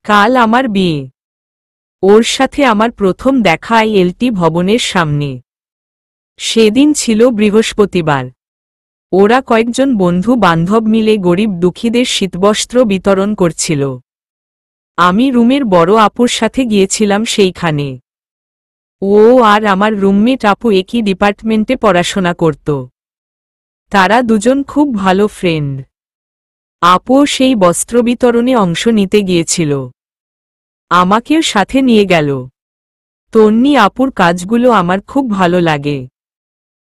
কাল আমার বিয়ে। ওর সাথে আমার প্রথম দেখা আইএলটি ভবনের সামনে। সেদিন ছিল বৃহস্পতিবার। ওরা কয়েকজন বন্ধু বান্ধব মিলে গরিব দুঃখীদের শীতবস্ত্র বিতরণ করছিল। আমি রুমের বড় আপুর সাথে গিয়েছিলাম সেইখানে। ও আর আমার রুমমেট আপু একই ডিপার্টমেন্টে পড়াশোনা করত। তারা দুজন খুব ভালো ফ্রেন্ড। আপুও সেই বস্ত্র বিতরণে অংশ নিতে গিয়েছিল। আমাকেও সাথে নিয়ে গেল। তন্নি আপুর কাজগুলো আমার খুব ভালো লাগে।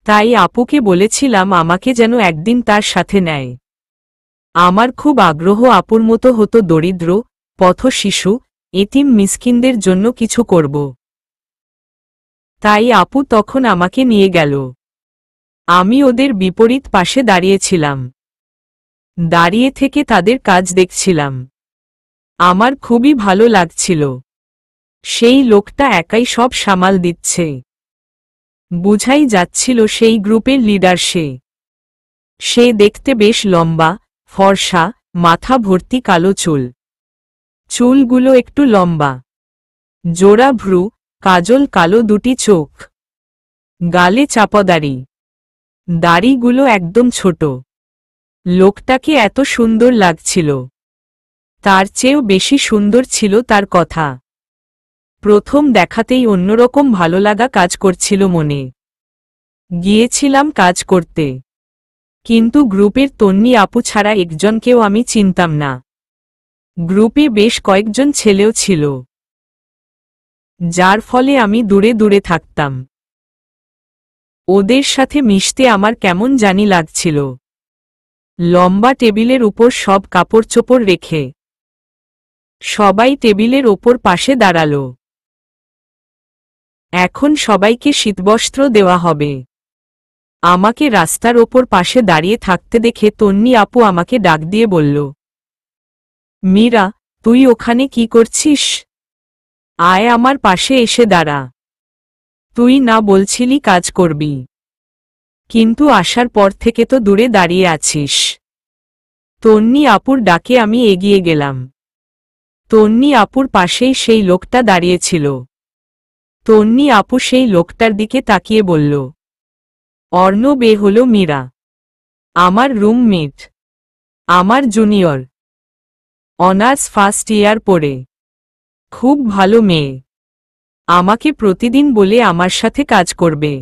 তাই আপুকে বলেছিলাম আমাকে যেন একদিন তার সাথে নেয়। আমার খুব আগ্রহ আপুর মতো হতো দরিদ্র, পথশিশু, এতিম মিসকিনদের জন্য কিছু করব। তাই আপু তখন আমাকে নিয়ে গেল। আমি ওদের বিপরীত পাশে দাঁড়িয়েছিলাম। দাঁড়িয়ে থেকে তাদের কাজ দেখছিলাম। আমার খুবই ভালো লাগছিল। সেই লোকটা একাই সব সামাল দিচ্ছে। বুঝাই যাচ্ছিল সেই গ্রুপের লিডার সে। সে দেখতে বেশ লম্বা, ফর্সা, মাথা ভর্তি কালো চুল। চুলগুলো একটু লম্বা। জোড়া ভ্রু, কাজল কালো দুটি চোখ। গালে চাপদাড়ি। দাড়িগুলো একদম ছোট। লোকটাকে এত সুন্দর লাগছিল। তার চেয়েও বেশি সুন্দর ছিল তার কথা। প্রথম দেখাতেই অন্যরকম ভালো লাগা কাজ করছিল মনে। গিয়েছিলাম কাজ করতে। কিন্তু গ্রুপের তন্নি আপু ছাড়া একজনকেও আমি চিনতাম না। গ্রুপে বেশ কয়েকজন ছেলেও ছিল, যার ফলে আমি দূরে দূরে থাকতাম। ওদের সাথে মিশতে আমার কেমন জানি লাগছিল। লম্বা টেবিলের উপর সব কাপড় চোপড় রেখে সবাই টেবিলের ওপর পাশে দাঁড়াল। এখন সবাইকে শীতবস্ত্র দেওয়া হবে। আমাকে রাস্তার ওপর পাশে দাঁড়িয়ে থাকতে দেখে তন্নি আপু আমাকে ডাক দিয়ে বলল, মীরা, তুই ওখানে কি করছিস? আয় আমার পাশে এসে দাঁড়া। তুই না বলছিলি কাজ করবি, কিন্তু আসার পর থেকে তো দূরে দাঁড়িয়ে আছিস। তন্নি আপুর ডাকে আমি এগিয়ে গেলাম। তন্নি আপুর পাশেই সেই লোকটা দাঁড়িয়েছিল। তন্নি আপু সেই লোকটার দিকে তাকিয়ে বলল, অর্ণব এ হল মীরা, আমার রুমমেট, আমার জুনিয়র, অনার্স ফার্স্ট ইয়ার পড়ে। খুব ভালো মেয়ে। আমাকে প্রতিদিন বলে আমার সাথে কাজ করবে।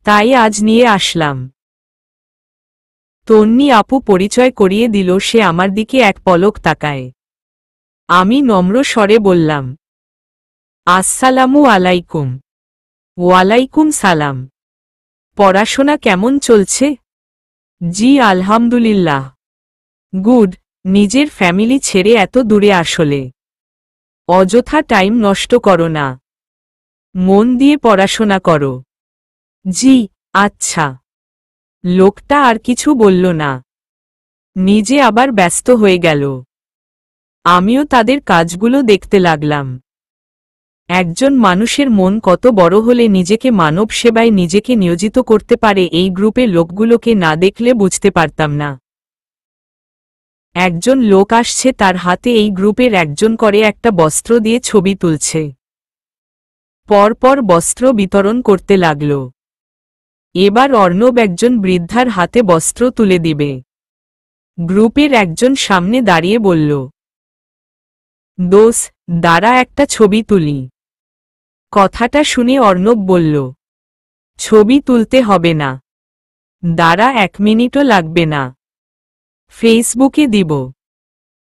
তাই আজ নিয়ে আসলাম। তন্নি আপু পরিচয় করিয়ে দিল। সে আমার দিকে এক পলক তাকায়। আমি নম্র স্বরে বললাম, আসসালামু আলাইকুম। ওয়ালাইকুম সালাম। পড়াশোনা কেমন চলছে? জি আলহামদুলিল্লাহ। গুড। নিজের ফ্যামিলি ছেড়ে এত দূরে আসলে? অযথা টাইম নষ্ট করো না, মন দিয়ে পড়াশোনা করো। জি আচ্ছা। লোকটা আর কিছু বলল না। নিজে আবার ব্যস্ত হয়ে গেল। আমিও তাদের কাজগুলো দেখতে লাগলাম। একজন মানুষের মন কত বড় হলে নিজেকে মানব সেবায় নিজেকে নিয়োজিত করতে পারে এই গ্রুপে লোকগুলোকে না দেখলে বুঝতে পারতাম না। একজন লোক আসছে, তার হাতে এই গ্রুপের একজন করে একটা বস্ত্র দিয়ে ছবি তুলছে। পরপর বস্ত্র বিতরণ করতে লাগল। এবার অর্ণব একজন বৃদ্ধার হাতে বস্ত্র তুলে দিবে। গ্রুপের একজন সামনে দাঁড়িয়ে বলল, দোস, দাঁড়া একটা ছবি তুলি। কথাটা শুনে অর্ণব বলল, ছবি তুলতে হবে না, দাঁড়া 1 মিনিটও লাগবে না, ফেসবুকে দিব।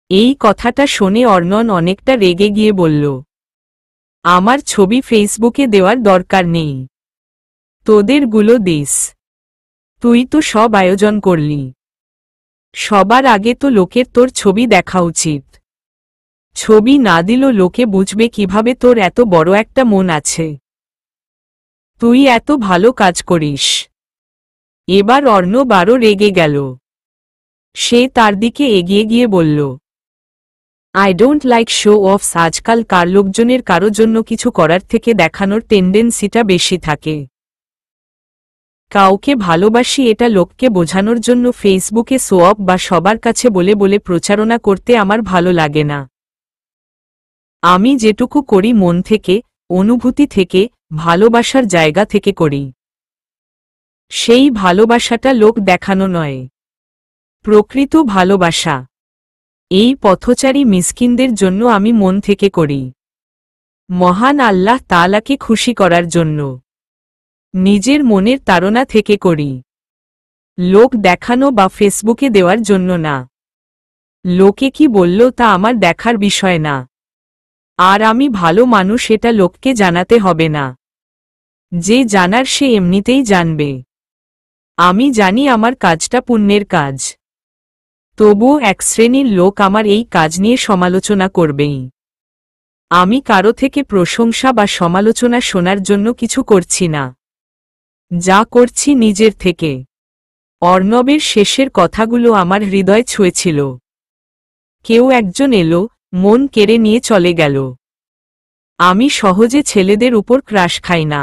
এই কথাটা শুনে অর্ণব অনেকটা রেগে গিয়ে বলল, আমার ছবি ফেসবুকে দেওয়ার দরকার নেই, তোদের গুলো দিস। তুই তো সব আয়োজন করলি, সবার আগে তো লোকের তোর ছবি দেখা উচিত। ছবি না দিল লোকে বুঝবে কিভাবে তোর এত বড় একটা মন আছে, তুই এত ভালো কাজ করিস। এবার অর্ণব আরও রেগে গেল। সে তার দিকে এগিয়ে গিয়ে বলল, আই ডোন্ট লাইক শো অফস। আজকাল কার লোকজনের কারো জন্য কিছু করার থেকে দেখানোর টেন্ডেন্সিটা বেশি থাকে। কাউকে ভালোবাসি এটা লোককে বোঝানোর জন্য ফেসবুকে শো অফ বা সবার কাছে বলে বলে প্রচারণা করতে আমার ভালো লাগে না। আমি যেটুকু করি মন থেকে, অনুভূতি থেকে, ভালোবাসার জায়গা থেকে করি। সেই ভালোবাসাটা লোক দেখানো নয়, প্রকৃত ভালোবাসা। এই পথচারী মিসকিনদের জন্য আমি মন থেকে করি, মহান আল্লাহ তাআলাকে খুশি করার জন্য, নিজের মনের তাড়না থেকে করি, লোক দেখানো বা ফেসবুকে দেওয়ার জন্য না। লোকে কি বলল তা আমার দেখার বিষয় না, আর আমি ভালো মানুষ এটা লোককে জানাতে হবে না। যে জানার সে এমনিতেই জানবে। আমি জানি আমার কাজটা পুণ্যের কাজ, তবুও এক শ্রেণীর লোক আমার এই কাজ নিয়ে সমালোচনা করবেই। আমি কারো থেকে প্রশংসা বা সমালোচনা শোনার জন্য কিছু করছি না, যা করছি নিজের থেকে। অর্ণবের শেষের কথাগুলো আমার হৃদয় ছুঁয়েছিল। কেউ একজন এলো, মন কেড়ে নিয়ে চলে গেল। আমি সহজে ছেলেদের উপর ক্রাশ খাই না,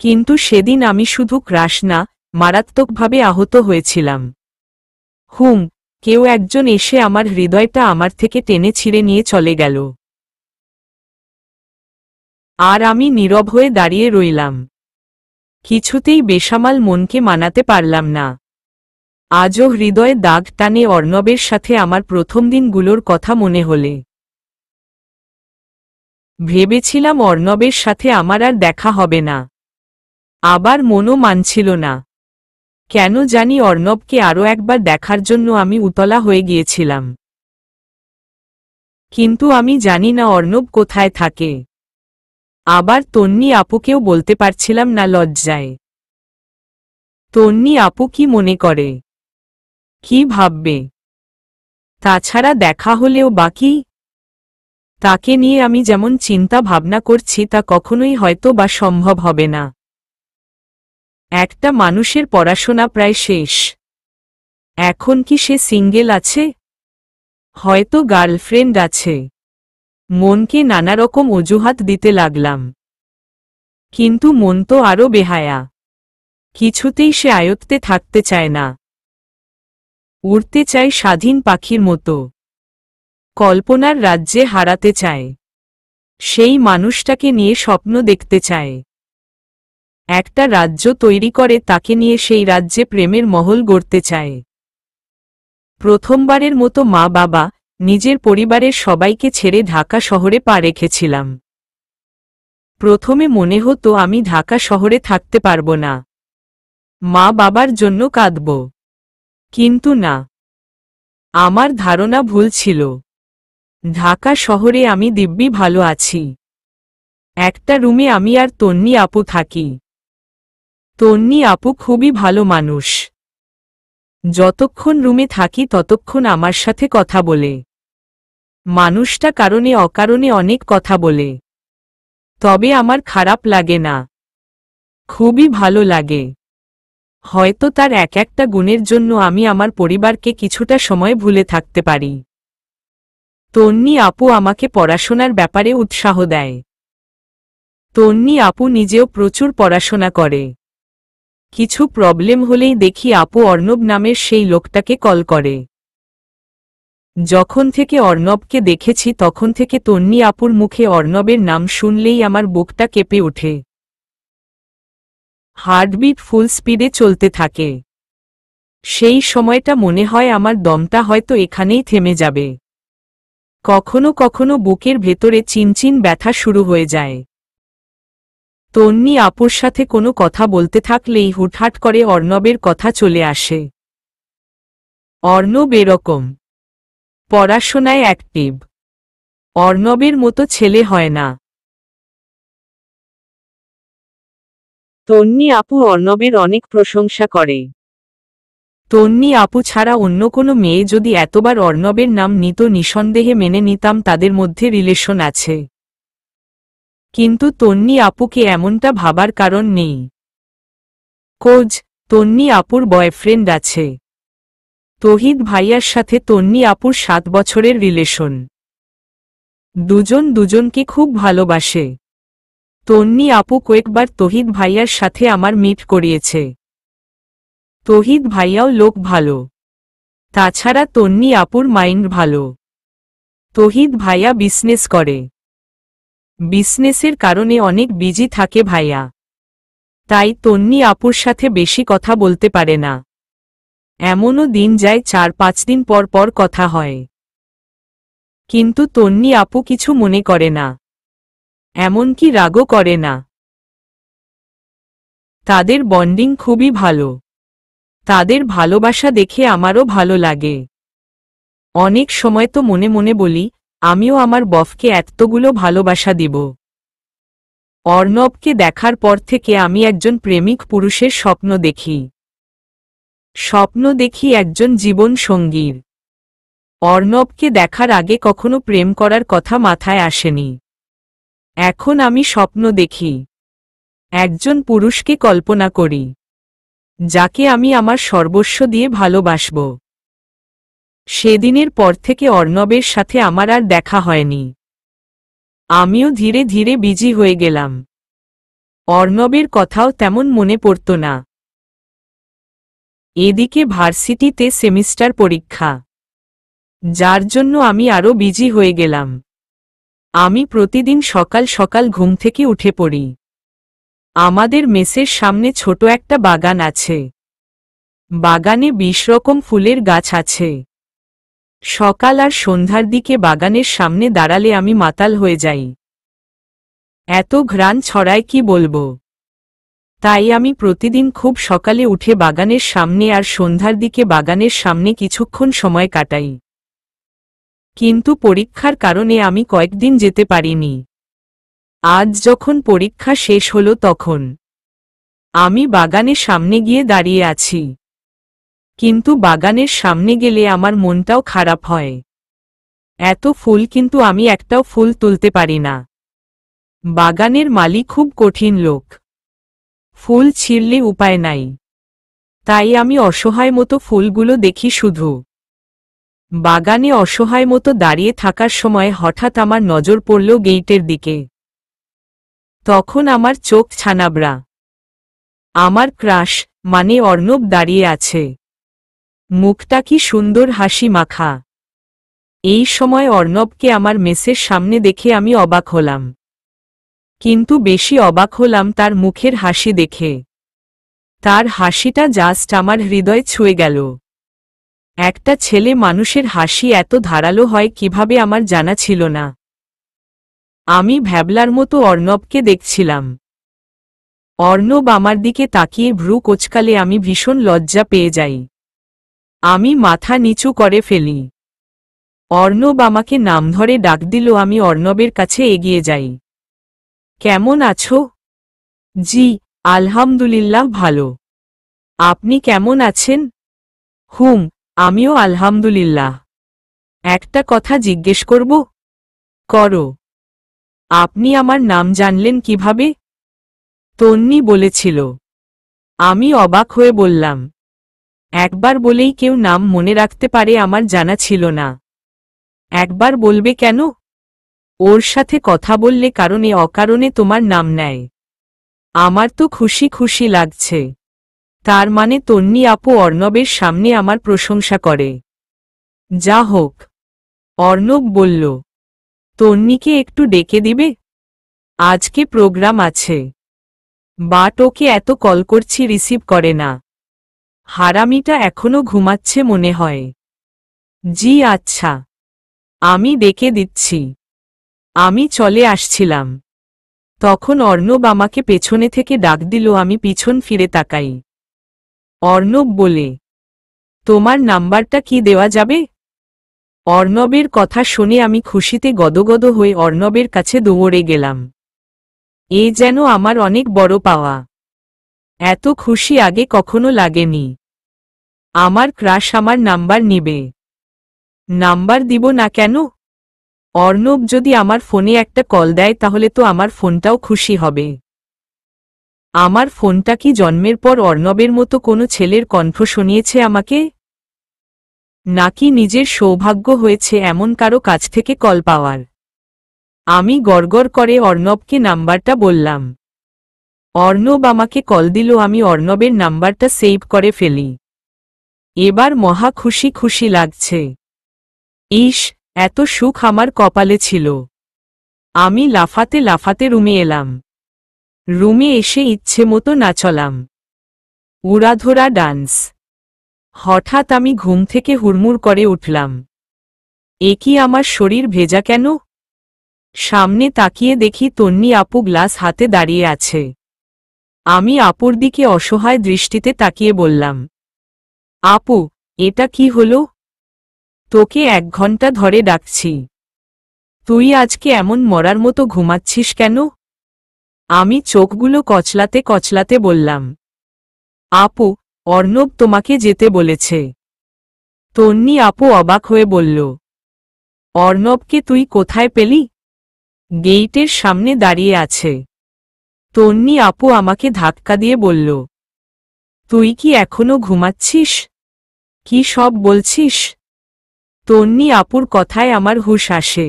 কিন্তু সেদিন আমি শুধু ক্রাশ না, মারাত্মকভাবে আহত হয়েছিলাম। কেউ একজন এসে আমার হৃদয়টা আমার থেকে টেনে ছিঁড়ে নিয়ে চলে গেল, আর আমি নীরব হয়ে দাঁড়িয়ে রইলাম। কিছুতেই বেসামাল মনকে মানাতে পারলাম না। আজও হৃদয়ে দাগ টানে অর্ণবের সাথে আমার প্রথম দিনগুলোর কথা মনে হলে। ভেবেছিলাম অর্ণবের সাথে আমার আর দেখা হবে না, আবার মনও মানছিল না। কেন জানি অর্ণবকে আরও একবার দেখার জন্য আমি উতলা হয়ে গিয়েছিলাম। কিন্তু আমি জানি না অর্ণব কোথায় থাকে। আবার তন্নি আপুকেও বলতে পারছিলাম না লজ্জায়। তন্নি আপু কি মনে করে, কি ভাববে? তাছাড়া দেখা হলেও বাকি, তাকে নিয়ে আমি যেমন চিন্তা ভাবনা করছি তা কখনোই হয়তো বা সম্ভব হবে না। একটা মানুষের পড়াশোনা প্রায় শেষ, এখন কি সে সিঙ্গেল আছে? হয়তো গার্লফ্রেন্ড আছে। মনকে নানারকম অজুহাত দিতে লাগলাম, কিন্তু মন তো আরও বেহায়া। কিছুতেই সে আয়ত্তে থাকতে চায় না, উড়তে চায় স্বাধীন পাখির মতো, কল্পনার রাজ্যে হারাতে চায়। সেই মানুষটাকে নিয়ে স্বপ্ন দেখতে চায়, একটা রাজ্য তৈরি করে তাকে নিয়ে সেই রাজ্যে প্রেমের মহল গড়তে চায়। প্রথমবারের মতো মা বাবা, নিজের পরিবারের সবাইকে ছেড়ে ঢাকা শহরে পা রেখেছিলাম। প্রথমে মনে হতো আমি ঢাকা শহরে থাকতে পারব না, মা বাবার জন্য কাঁদব। কিন্তু না, আমার ধারণা ভুল ছিল। ঢাকা শহরে আমি দিব্যি ভালো আছি। একটা রুমে আমি আর তন্নি আপু থাকি। তন্নি আপু খুবই ভালো মানুষ, যতক্ষণ রুমে থাকি ততক্ষণ আমার সাথে কথা বলে। মানুষটা কারণে অকারণে অনেক কথা বলে, তবে আমার খারাপ লাগে না, খুবই ভালো লাগে। হয়তো তার এক একটা গুণের জন্য আমি আমার পরিবারকে কিছুটা সময় ভুলে থাকতে পারি। তন্নি আপু আমাকে পড়াশোনার ব্যাপারে উৎসাহ দেয়। তন্নি আপু নিজেও প্রচুর পড়াশোনা করে। কিছু প্রবলেম হলেই দেখি আপু অর্ণব নামের সেই লোকটাকে কল করে। যখন থেকে অর্ণবকে দেখেছি তখন থেকে তন্নি আপুর মুখে অর্ণবের নাম শুনলেই আমার বুকটা কেঁপে ওঠে। হার্টবিট ফুল স্পিডে চলতে থাকে। সেই সময়টা মনে হয় আমার দমটা হয়তো এখানেই থেমে যাবে। কখনো কখনো বুকের ভেতরে চিনচিন ব্যথা শুরু হয়ে যায়। তন্নি আপুর সাথে কোনো কথা বলতে থাকলেই হুটহাট করে অর্ণবের কথা চলে আসে। অর্ণব এরকম, পড়াশোনায় অ্যাক্টিভ, অর্ণবের মতো ছেলে হয় না। তন্নি আপু অর্ণবের অনেক প্রশংসা করে। তন্নি আপু ছাড়া অন্য কোনো মেয়ে যদি এতবার অর্ণবের নাম নিত নিঃসন্দেহে মেনে নিতাম তাদের মধ্যে রিলেশন আছে। কিন্তু তন্নি আপুকে এমনটা ভাবার কারণ নেই। তন্নি আপুর বয়ফ্রেন্ড আছে। তহিদ ভাইয়ার সাথে তন্নি আপুর 7 বছরের রিলেশন। দুজন দুজনকে খুব ভালোবাসে। তন্নি আপু কয়েকবার তহিদ ভাইয়ার সাথে আমার মিট করিয়েছে। তহিদ ভাইয়াও লোক ভালো, তাছাড়া তন্নি আপুর মাইন্ড ভালো। তহিদ ভাইয়া বিজনেস করে। বিজনেসের কারণে অনেক বিজি থাকে ভাইয়া, তাই তন্নি আপুর সাথে বেশি কথা বলতে পারে না। এমনও দিন যায় 4-5 দিন পর পর কথা হয়, কিন্তু তন্নি আপু কিছু মনে করে না, এমনকি রাগও করে না। তাদের বন্ডিং খুবই ভালো। তাদের ভালোবাসা দেখে আমারও ভালো লাগে। অনেক সময় তো মনে মনে বলি, আমিও আমার বফকে এতগুলো ভালোবাসা দিব। অর্ণবকে দেখার পর থেকে আমি একজন প্রেমিক পুরুষের স্বপ্ন দেখি। স্বপ্ন দেখি একজন জীবন সঙ্গীর। অর্ণবকে দেখার আগে কখনো প্রেম করার কথা মাথায় আসেনি। এখন আমি স্বপ্ন দেখি, একজন পুরুষকে কল্পনা করি, যাকে আমি আমার সর্বস্ব দিয়ে ভালোবাসব। সেদিনের পর থেকে অর্ণবের সাথে আমার আর দেখা হয়নি। আমিও ধীরে ধীরে বিজি হয়ে গেলাম। অর্ণবের কথাও তেমন মনে পড়ত না। এদিকে ভার্সিটিতে সেমিস্টার পরীক্ষা, যার জন্য আমি আরও বিজি হয়ে গেলাম। আমি প্রতিদিন সকাল সকাল ঘুম থেকে উঠে পড়ি। আমাদের মেসের সামনে ছোট একটা বাগান আছে। বাগানে 20 রকম ফুলের গাছ আছে। সকাল আর সন্ধ্যার দিকে বাগানের সামনে দাঁড়ালে আমি মাতাল হয়ে যাই। এত ঘ্রাণ ছড়ায় কি বলবো। তাই আমি প্রতিদিন খুব সকালে উঠে বাগানের সামনে আর সন্ধ্যার দিকে বাগানের সামনে কিছুক্ষণ সময় কাটাই। কিন্তু পরীক্ষার কারণে আমি কয়েকদিন যেতে পারিনি। আজ যখন পরীক্ষা শেষ হলো তখন আমি বাগানের সামনে গিয়ে দাঁড়িয়ে আছি। কিন্তু বাগানের সামনে গেলে আমার মনটাও খারাপ হয়। এত ফুল, কিন্তু আমি একটাও ফুল তুলতে পারি না। বাগানের মালি খুব কঠিন লোক, ফুল ছিঁড়লে উপায় নাই। তাই আমি অসহায় মতো ফুলগুলো দেখি শুধু। বাগানে অসহায় মতো দাঁড়িয়ে থাকার সময় হঠাৎ আমার নজর পড়ল গেইটের দিকে। তখন আমার চোখ ছানাবড়া। আমার ক্রাশ মানে অর্ণব দাঁড়িয়ে আছে। মুখটা কি সুন্দর হাসি মাখা। এই সময় অর্ণবকে আমার মেসের সামনে দেখে আমি অবাক হলাম। কিন্তু বেশি অবাক হলাম তার মুখের হাসি দেখে। তার হাসিটা জাস্ট আমার হৃদয় ছুঁয়ে গেল। একটা ছেলে মানুষের হাসি এত ধারালো হয় কিভাবে আমার জানা ছিল না। আমি ভ্যাবলার মতো অর্ণবকে দেখছিলাম। অর্ণব আমার দিকে তাকিয়ে ভ্রু কোঁচকালে আমি ভীষণ লজ্জা পেয়ে যাই। আমি মাথা নিচু করে ফেলি। অর্ণব আমাকে নাম ধরে ডাক দিল। আমি অর্ণবের কাছে এগিয়ে যাই। কেমন আছো? জি, আলহামদুলিল্লাহ ভালো। আপনি কেমন আছেন? আমিও আলহামদুলিল্লাহ। একটা কথা জিজ্ঞেস করব? করো। আপনি আমার নাম জানলেন কিভাবে? তন্নি বলেছিল। আমি অবাক হয়ে বললাম, একবার বলেই কেউ নাম মনে রাখতে পারে আমার জানা ছিল না। একবার বলবে কেন? ওর সাথে কথা বললে কারণে অকারণে তোমার নাম নেয়। আমার তো খুশি খুশি লাগছে। তার মানে তন্নি আপু অর্ণবের সামনে আমার প্রশংসা করে। যা হোক। অর্ণব বলল, তন্নিকে একটু ডেকে দিবে? আজকে প্রোগ্রাম আছে। বাট ওকে এত কল করছি রিসিভ করে না। হারামিটা এখনো ঘুমাচ্ছে মনে হয়। জি আচ্ছা, আমি ডেকে দিচ্ছি। আমি চলে আসছিলাম। তখন অর্ণব আমাকে পেছনে থেকে ডাক দিল। আমি পিছন ফিরে তাকাই। অর্ণব বলে, তোমার নাম্বারটা কি দেওয়া যাবে? অর্ণবের কথা শুনে আমি খুশিতে গদগদ হয়ে অর্ণবের কাছে দৌড়ে গেলাম। এ যেন আমার অনেক বড় পাওয়া। এত খুশি আগে কখনো লাগেনি। আমার ক্রাশ আমার নাম্বার নিবে। নাম্বার দিব না কেন? অর্ণব যদি আমার ফোনে একটা কল দেয় তাহলে তো আমার ফোনটাও খুশি হবে। আমার ফোনটা কি জন্মের পর অর্ণবের মতো কোনো ছেলের কণ্ঠ শুনিয়েছে আমাকে? নাকি নিজের সৌভাগ্য হয়েছে এমন কারো কাছ থেকে কল পাওয়ার? আমি গড়গড় করে অর্ণবকে নাম্বারটা বললাম। অর্ণব আমাকে কল দিল। আমি অর্ণবের নাম্বারটা সেভ করে ফেলি। এবার মহা খুশি খুশি লাগছে। ইস, এত সুখ আমার কপালে ছিল। আমি লাফাতে লাফাতে রুমে এলাম। রুমে এসে ইচ্ছে মতো নাচলাম। উড়াধরা ডান্স। হঠাৎ আমি ঘুম থেকে হুড়মুড় করে উঠলাম। এ কি, আমার শরীর ভেজা কেন? সামনে তাকিয়ে দেখি তন্নি আপু গ্লাস হাতে দাঁড়িয়ে আছে। আমি আপুর দিকে অসহায় দৃষ্টিতে তাকিয়ে বললাম, আপু, এটা কি হলো? তোকে 1 ঘন্টা ধরে ডাকছি, তুই আজকে এমন মরার মতো ঘুমাচ্ছিস কেন? আমি চোখগুলো কচলাতে কচলাতে বললাম, আপু, অর্ণব তোমাকে যেতে বলেছে। তন্নি আপু অবাক হয়ে বলল, অর্ণবকে তুই কোথায় পেলি? গেইটের সামনে দাঁড়িয়ে আছে। তন্নি আপু আমাকে ধাক্কা দিয়ে বলল, তুই কি এখনো ঘুমাচ্ছিস? কি সব বলছিস? তন্নি আপুর কথায় আমার হুঁশ আসে।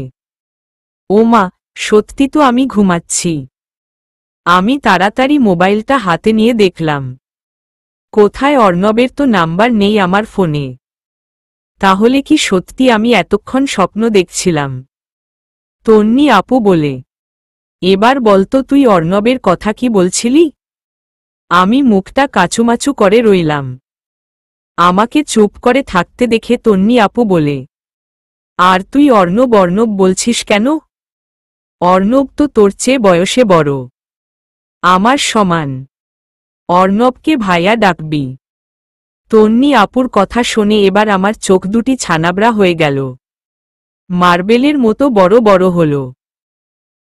ও মা, সত্যি তো আমি ঘুমাচ্ছি। আমি তাড়াতাড়ি মোবাইলটা হাতে নিয়ে দেখলাম, কোথায় অর্ণবের তো নাম্বার নেই আমার ফোনে। তাহলে কি সত্যি আমি এতক্ষণ স্বপ্ন দেখছিলাম? তন্নি আপু বলে, এবার বলতো তুই অর্ণবের কথা কি বলছিলি? আমি মুখটা কাচুমাচু করে রইলাম। আমাকে চুপ করে থাকতে দেখে তন্নি আপু বলে, আর তুই অর্ণব অর্ণব বলছিস কেন? অর্ণব তো তোর চেয়ে বয়সে বড়, আমার সমান। অর্ণবকে ভাইয়া ডাকবি। তন্নি আপুর কথা শুনে এবার আমার চোখ দুটি ছানাবড়া হয়ে গেল, মার্বেলের মতো বড় বড় হল,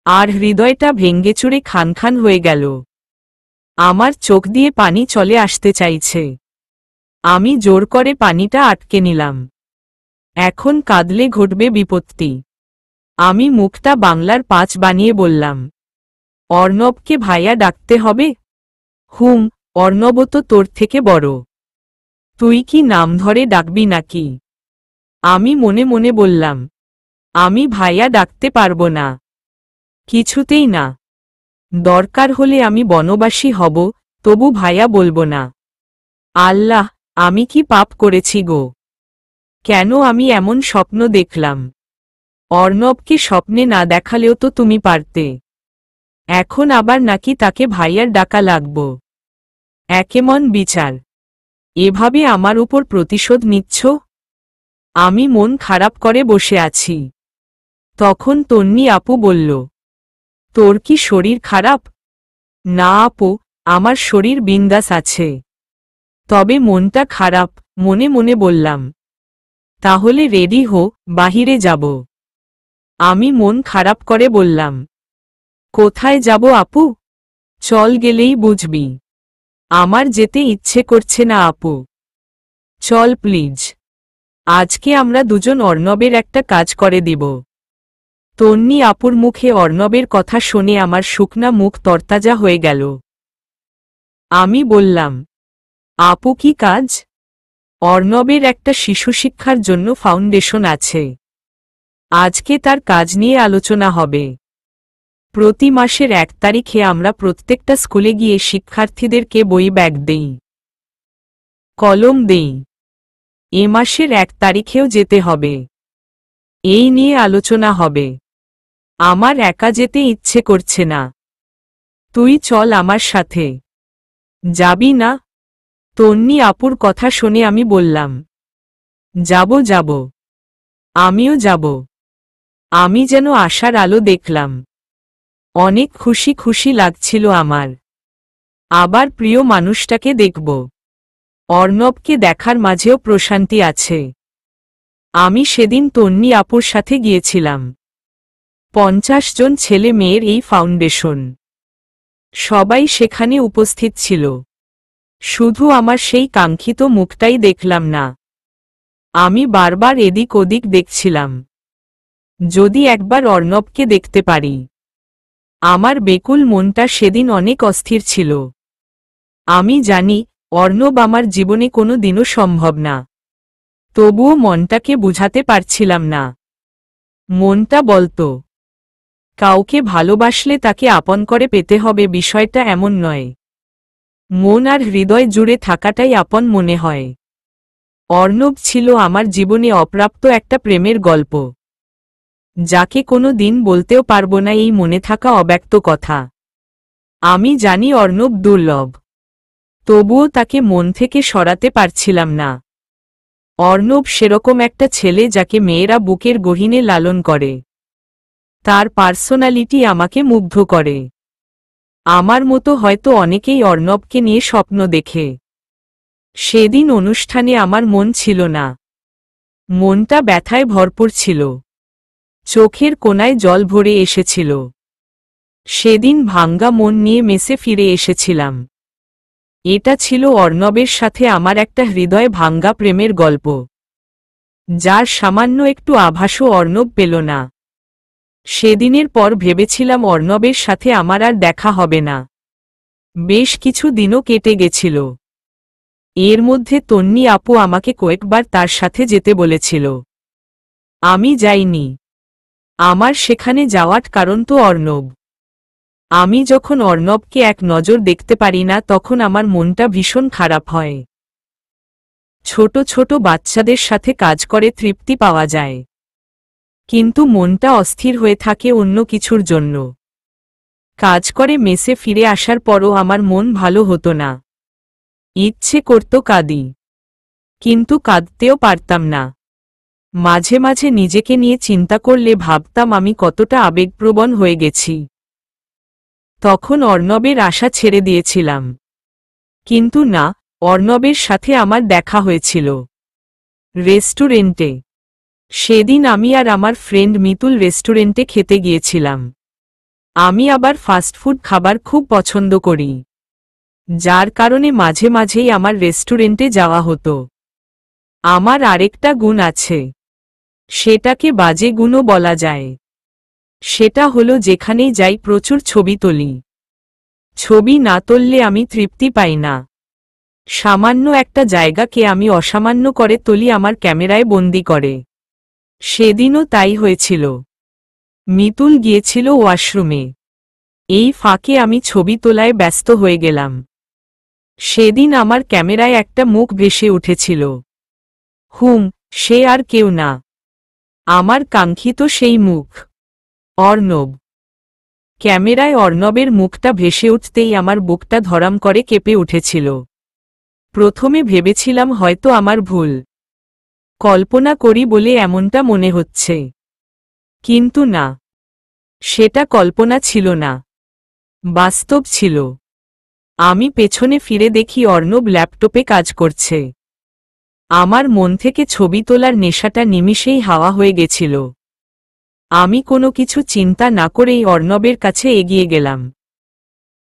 আর হৃদয়টা ভেঙ্গেচুরে খান খান হয়ে গেল। আমার চোখ দিয়ে পানি চলে আসতে চাইছে। আমি জোর করে পানিটা আটকে নিলাম। এখন কাঁদলে ঘটবে বিপত্তি। আমি মুখটা বাংলার 5 বানিয়ে বললাম, অর্ণবকে ভাইয়া ডাকতে হবে? হুম, অর্ণব তো তোর থেকে বড়। তুই কি নাম ধরে ডাকবি নাকি? আমি মনে মনে বললাম, আমি ভাইয়া ডাকতে পারবো না, কিছুতেই না। দরকার হলে আমি বনবাসী হব, তবু ভাইয়া বলবো না। আল্লাহ, আমি কি পাপ করেছি গো? কেন আমি এমন স্বপ্ন দেখলাম? অর্ণবকে স্বপ্নে না দেখালেও তো তুমি পারতে। এখন আবার নাকি তাকে ভাইয়ার ডাকা লাগব? একেমন বিচার! এভাবে আমার উপর প্রতিশোধ নিচ্ছ? আমি মন খারাপ করে বসে আছি। তখন তন্নি আপু বলল, তোর কি শরীর খারাপ? না আপু, আমার শরীর বিন্দাস আছে, তবে মনটা খারাপ। মনে মনে বললাম, তাহলে রেডি হো, বাহিরে যাব। আমি মন খারাপ করে বললাম, কোথায় যাব আপু? চল, গেলেই বুঝবি। আমার যেতে ইচ্ছে করছে না আপু। চল প্লিজ, আজকে আমরা দুজন অর্ণবের একটা কাজ করে দিব। তন্নি আপুর মুখে অর্ণবের কথা শুনে আমার শুকনা মুখ তরতাজা হয়ে গেল। আমি বললাম, আপু, কি কাজ? অর্ণবের একটা শিশু শিক্ষার জন্য ফাউন্ডেশন আছে, আজকে তার কাজ নিয়ে আলোচনা হবে। প্রতি মাসের 1 তারিখে আমরা প্রত্যেকটা স্কুলে গিয়ে শিক্ষার্থীদেরকে বই ব্যাগ দেই, কলম দেই। এ মাসের 1 তারিখেও যেতে হবে, এই নিয়ে আলোচনা হবে। আমার একা যেতে ইচ্ছে করছে না, তুই চল আমার সাথে। যাবি না? তন্নি আপুর কথা শুনে আমি বললাম, যাব যাব, আমিও যাব। আমি যেন আশার আলো দেখলাম। অনেক খুশি খুশি লাগছিল আমার। আবার প্রিয় মানুষটাকে দেখব। অর্ণবকে দেখার মাঝেও প্রশান্তি আছে। আমি সেদিন তন্নি আপুর সাথে গিয়েছিলাম। 50 জন ছেলে মেয়ের এই ফাউন্ডেশন, সবাই সেখানে উপস্থিত ছিল। শুধু আমার সেই কাঙ্ক্ষিত মুখটাই দেখলাম না। আমি বারবার এদিক ওদিক দেখছিলাম, যদি একবার অর্ণবকে দেখতে পারি। আমার বেকুল মনটা সেদিন অনেক অস্থির ছিল। আমি জানি অর্ণব আমার জীবনে কোনো দিনও সম্ভব না, তবুও মনটাকে বুঝাতে পারছিলাম না। মনটা বলতো, কাউকে ভালোবাসলে তাকে আপন করে পেতে হবে, বিষয়টা এমন নয়। মন আর হৃদয় জুড়ে থাকাটাই আপন মনে হয়। অর্ণব ছিল আমার জীবনে অপ্রাপ্ত একটা প্রেমের গল্প। যাকে কোনো দিন বলতেও পারবো না এই মনে থাকা অব্যক্ত কথা। আমি জানি অর্ণব দুর্লভ, তবুও তাকে মন থেকে সরাতে পারছিলাম না। অর্ণব সেরকম একটা ছেলে যাকে মেয়েরা বুকের গহীনে লালন করে। তার পার্সোনালিটি আমাকে মুগ্ধ করে। আমার মতো হয়তো অনেকেই অর্ণবকে নিয়ে স্বপ্ন দেখে। সেদিন অনুষ্ঠানে আমার মন ছিল না। মনটা ব্যথায় ভরপুর ছিল। চোখের কোণায় জল ভরে এসেছিল। সেদিন ভাঙ্গা মন নিয়ে মেসে ফিরে এসেছিলাম। এটা ছিল অর্ণবের সাথে আমার একটা হৃদয় ভাঙ্গা প্রেমের গল্প, যার সামান্য একটু আভাসও অর্ণব পেল না। সেদিনের পর ভেবেছিলাম অর্ণবের সাথে আমার আর দেখা হবে না। বেশ কিছু দিনও কেটে গেছিল। এর মধ্যে তন্নি আপু আমাকে কয়েকবার তার সাথে যেতে বলেছিল। আমি যাইনি। আমার সেখানে যাওয়ার কারণ তো অর্ণব। আমি যখন অর্ণবকে এক নজর দেখতে পারি না তখন আমার মনটা ভীষণ খারাপ হয়। ছোট ছোট বাচ্চাদের সাথে কাজ করে তৃপ্তি পাওয়া যায়, কিন্তু মনটা অস্থির হয়ে থাকে অন্য কিছুর জন্য। কাজ করে মেসে ফিরে আসার পরও আমার মন ভালো হতো না। ইচ্ছে করত কাঁদি, কিন্তু কাঁদতেও পারতাম না। মাঝে মাঝে নিজেকে নিয়ে চিন্তা করলে ভাবতাম আমি কতটা আবেগপ্রবণ হয়ে গেছি। তখন অর্ণবের আশা ছেড়ে দিয়েছিলাম। কিন্তু না, অর্ণবের সাথে আমার দেখা হয়েছিল রেস্টুরেন্টে। সেদিন আমি আর আমার ফ্রেন্ড মিতুল রেস্টুরেন্টে খেতে গিয়েছিলাম। আমি আবার ফাস্টফুড খাবার খুব পছন্দ করি, যার কারণে মাঝে মাঝেই আমার রেস্টুরেন্টে যাওয়া হতো। আমার আরেকটা গুণ আছে, সেটাকে বাজে গুণও বলা যায়। সেটা হলো যেখানেই যাই প্রচুর ছবি তুলি। ছবি না তুললে আমি তৃপ্তি পাই না। সামান্য একটা জায়গাকে আমি অসামান্য করে তুলি আমার ক্যামেরায় বন্দি করে। সেদিনও তাই হয়েছিল। মিতুল গিয়েছিল ওয়াশরুমে। এই ফাঁকে আমি ছবি তোলায় ব্যস্ত হয়ে গেলাম। সেদিন আমার ক্যামেরায় একটা মুখ ভেসে উঠেছিল। সে আর কেউ না, আমার কাঙ্ক্ষিত সেই মুখ, অর্ণব। ক্যামেরায় অর্ণবের মুখটা ভেসে উঠতেই আমার বুকটা ধরাম করে কেঁপে উঠেছিল। প্রথমে ভেবেছিলাম হয়তো আমার ভুল, কল্পনা করি বলে এমনটা মনে হচ্ছে। কিন্তু না, সেটা কল্পনা ছিল না, বাস্তব ছিল। আমি পেছনে ফিরে দেখি অর্ণব ল্যাপটপে কাজ করছে। আমার মন থেকে ছবি তোলার নেশাটা নিমিষেই হাওয়া হয়ে গেছিল। আমি কোনো কিছু চিন্তা না করেই অর্ণবের কাছে এগিয়ে গেলাম।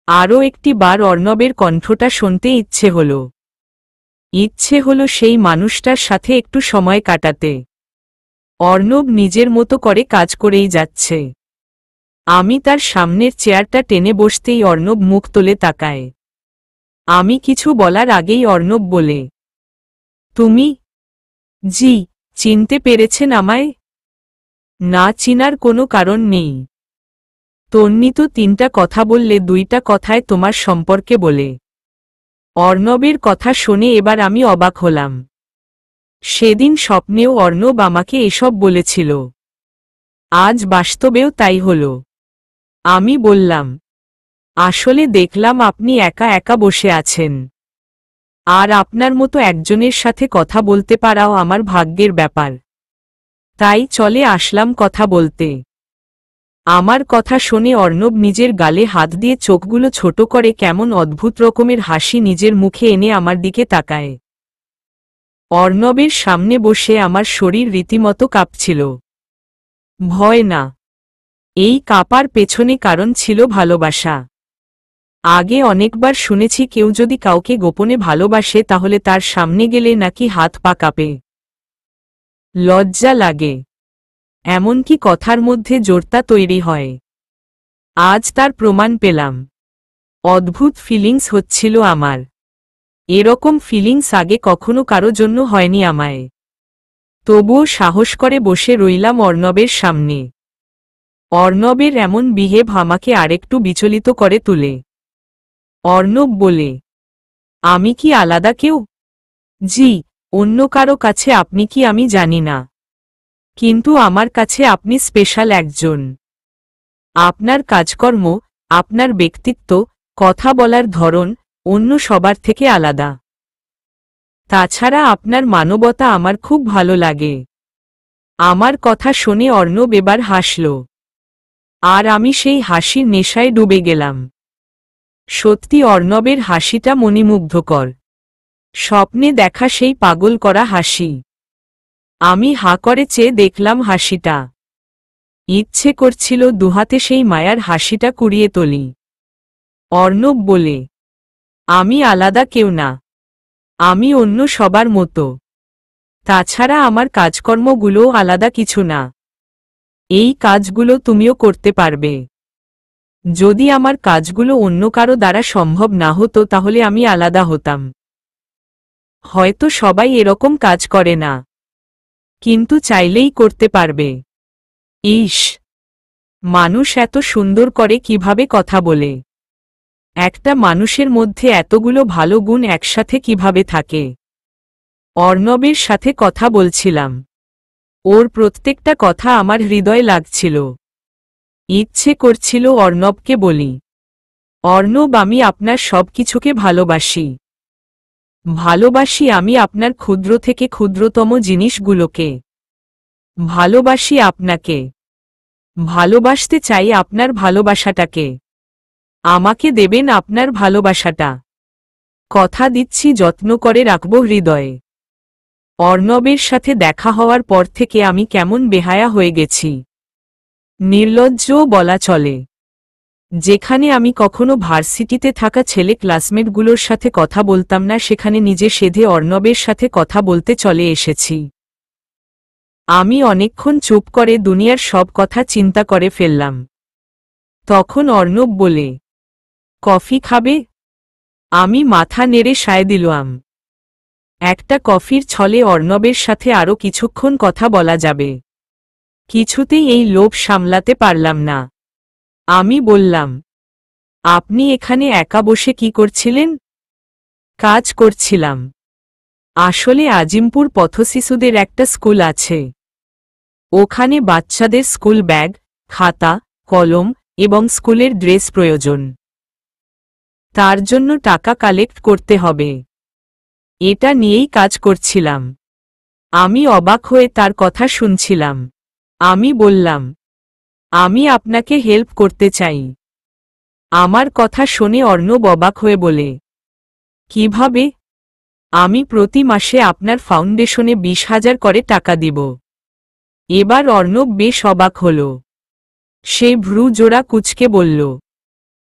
আরও একটি বার অর্ণবের কণ্ঠটা শুনতে ইচ্ছে হলো সেই মানুষটার সাথে একটু সময় কাটাতে। অর্ণব নিজের মতো করে কাজ করেই যাচ্ছে। আমি তার সামনের চেয়ারটা টেনে বসতেই অর্ণব মুখ তুলে তাকায়। আমি কিছু বলার আগেই অর্ণব বলে, তুমি? জি। চিনতে পেরেছেন আমায়? না চিনার কোনো কারণ নেই। তন্নি তো 3টা কথা বললে 2টা কথায় তোমার সম্পর্কে বলে। অর্ণবের কথা শুনে এবার আমি অবাক হলাম। সেদিন স্বপ্নেও অর্ণব আমাকে এসব বলেছিল, আজ বাস্তবেও তাই হলো। আমি বললাম, আসলে দেখলাম আপনি একা একা বসে আছেন, আর আপনার মতো একজনের সাথে কথা বলতে পারাও আমার ভাগ্যের ব্যাপার। তাই চলে আসলাম কথা বলতে। আমার কথা শুনে অর্ণব নিজের গালে হাত দিয়ে চোখগুলো ছোট করে কেমন অদ্ভুত রকমের হাসি নিজের মুখে এনে আমার দিকে তাকায়। অর্ণবের সামনে বসে আমার শরীর রীতিমতো কাঁপছিল। ভয় না, এই কাঁপার পেছনে কারণ ছিল ভালোবাসা। আগে অনেকবার শুনেছি কেউ যদি কাউকে গোপনে ভালোবাসে তাহলে তার সামনে গেলে নাকি হাত পা কাঁপে, লজ্জা লাগে, এমনকি কথার মধ্যে জড়তা তৈরি হয়। আজ তার প্রমাণ পেলাম। অদ্ভুত ফিলিংস হচ্ছিল আমার। এরকম ফিলিংস আগে কখনো কারো জন্য হয়নি আমায়। তবুও সাহস করে বসে রইলাম অর্ণবের সামনে। অর্ণবের এমন বিহেভ আমাকে আরেকটু বিচলিত করে তুলে। অর্ণব বলে, আমি কি আলাদা কেউ? জি, অন্য কারো কাছে আপনি কি আমি জানি না। কিন্তু আমার কাছে আপনি স্পেশাল একজন। আপনার কাজকর্ম, আপনার ব্যক্তিত্ব, কথা বলার ধরন অন্য সবার থেকে আলাদা। তাছাড়া আপনার মানবতা আমার খুব ভালো লাগে। আমার কথা শুনে অর্ণব এবার হাসল। আর আমি সেই হাসির নেশায় ডুবে গেলাম। সত্যি অর্ণবের হাসিটা মণিমুগ্ধকর। স্বপ্নে দেখা সেই পাগল করা হাসি। আমি হাঁ করে চেয়ে দেখলাম হাসিটা। ইচ্ছে করছিল দুহাতে সেই মায়ার হাসিটা কুড়িয়ে তুলি। অর্ণব বলে, আমি আলাদা কেউ না, আমি অন্য সবার মতো। তাছাড়া আমার কাজকর্মগুলোও আলাদা কিছু না। এই কাজগুলো তুমিও করতে পারবে। যদি আমার কাজগুলো অন্য কারো দ্বারা সম্ভব না হতো তাহলে আমি আলাদা হতাম। হয়তো সবাই এরকম কাজ করে না, কিন্তু চাইলেই করতে পারবে। ইস, মানুষ এত সুন্দর করে কিভাবে কথা বলে। একটা মানুষের মধ্যে এতগুলো ভালো গুণ একসাথে কিভাবে থাকে। অর্ণবের সাথে কথা বলছিলাম। ওর প্রত্যেকটা কথা আমার হৃদয়ে লাগছিল। ইচ্ছে করছিল অর্ণবকে বলি, অর্ণব, আমি আপনার সব কিছুকে ভালোবাসি। ভালোবাসি আমি আপনার ক্ষুদ্র থেকে ক্ষুদ্রতম জিনিসগুলোকে। ভালোবাসি আপনাকে। ভালোবাসতে চাই আপনার ভালোবাসাটাকে। আমাকে দেবেন আপনার ভালোবাসাটা। কথা দিচ্ছি যত্ন করে রাখব হৃদয়ে। অর্ণবের সাথে দেখা হওয়ার পর থেকে আমি কেমন বেহায়া হয়ে গেছি। নির্লজ্জও বলা চলে। যেখানে আমি কখনো ভার্সিটিতে থাকা ছেলে ক্লাসমেটগুলোর সাথে কথা বলতাম না, সেখানে নিজে সেধে অর্ণবের সাথে কথা বলতে চলে এসেছি। আমি অনেকক্ষণ চুপ করে দুনিয়ার সব কথা চিন্তা করে ফেললাম। তখন অর্ণব বলে, কফি খাবে? আমি মাথা নেড়ে সায় দিলাম। একটা কফির ছলে অর্ণবের সাথে আরও কিছুক্ষণ কথা বলা যাবে। কিছুতেই এই লোভ সামলাতে পারলাম না। আমি বললাম, আপনি এখানে একা বসে কি করছিলেন? কাজ করছিলাম। আসলে আজিমপুর পথশিশুদের একটা স্কুল আছে। ওখানে বাচ্চাদের স্কুল ব্যাগ, খাতা, কলম এবং স্কুলের ড্রেস প্রয়োজন। তার জন্য টাকা কালেক্ট করতে হবে। এটা নিয়েই কাজ করছিলাম। আমি অবাক হয়ে তার কথা শুনছিলাম। আমি বললাম, আমি আপনাকে হেল্প করতে চাই। আমার কথা শুনে অর্ণব অবাক হয়ে বলে, কিভাবে? আমি প্রতি মাসে আপনার ফাউন্ডেশনে 20,000 করে টাকা দিব। এবার অর্ণব বেশ অবাক হল। সে ভ্রু জোড়া কুঁচকে বলল,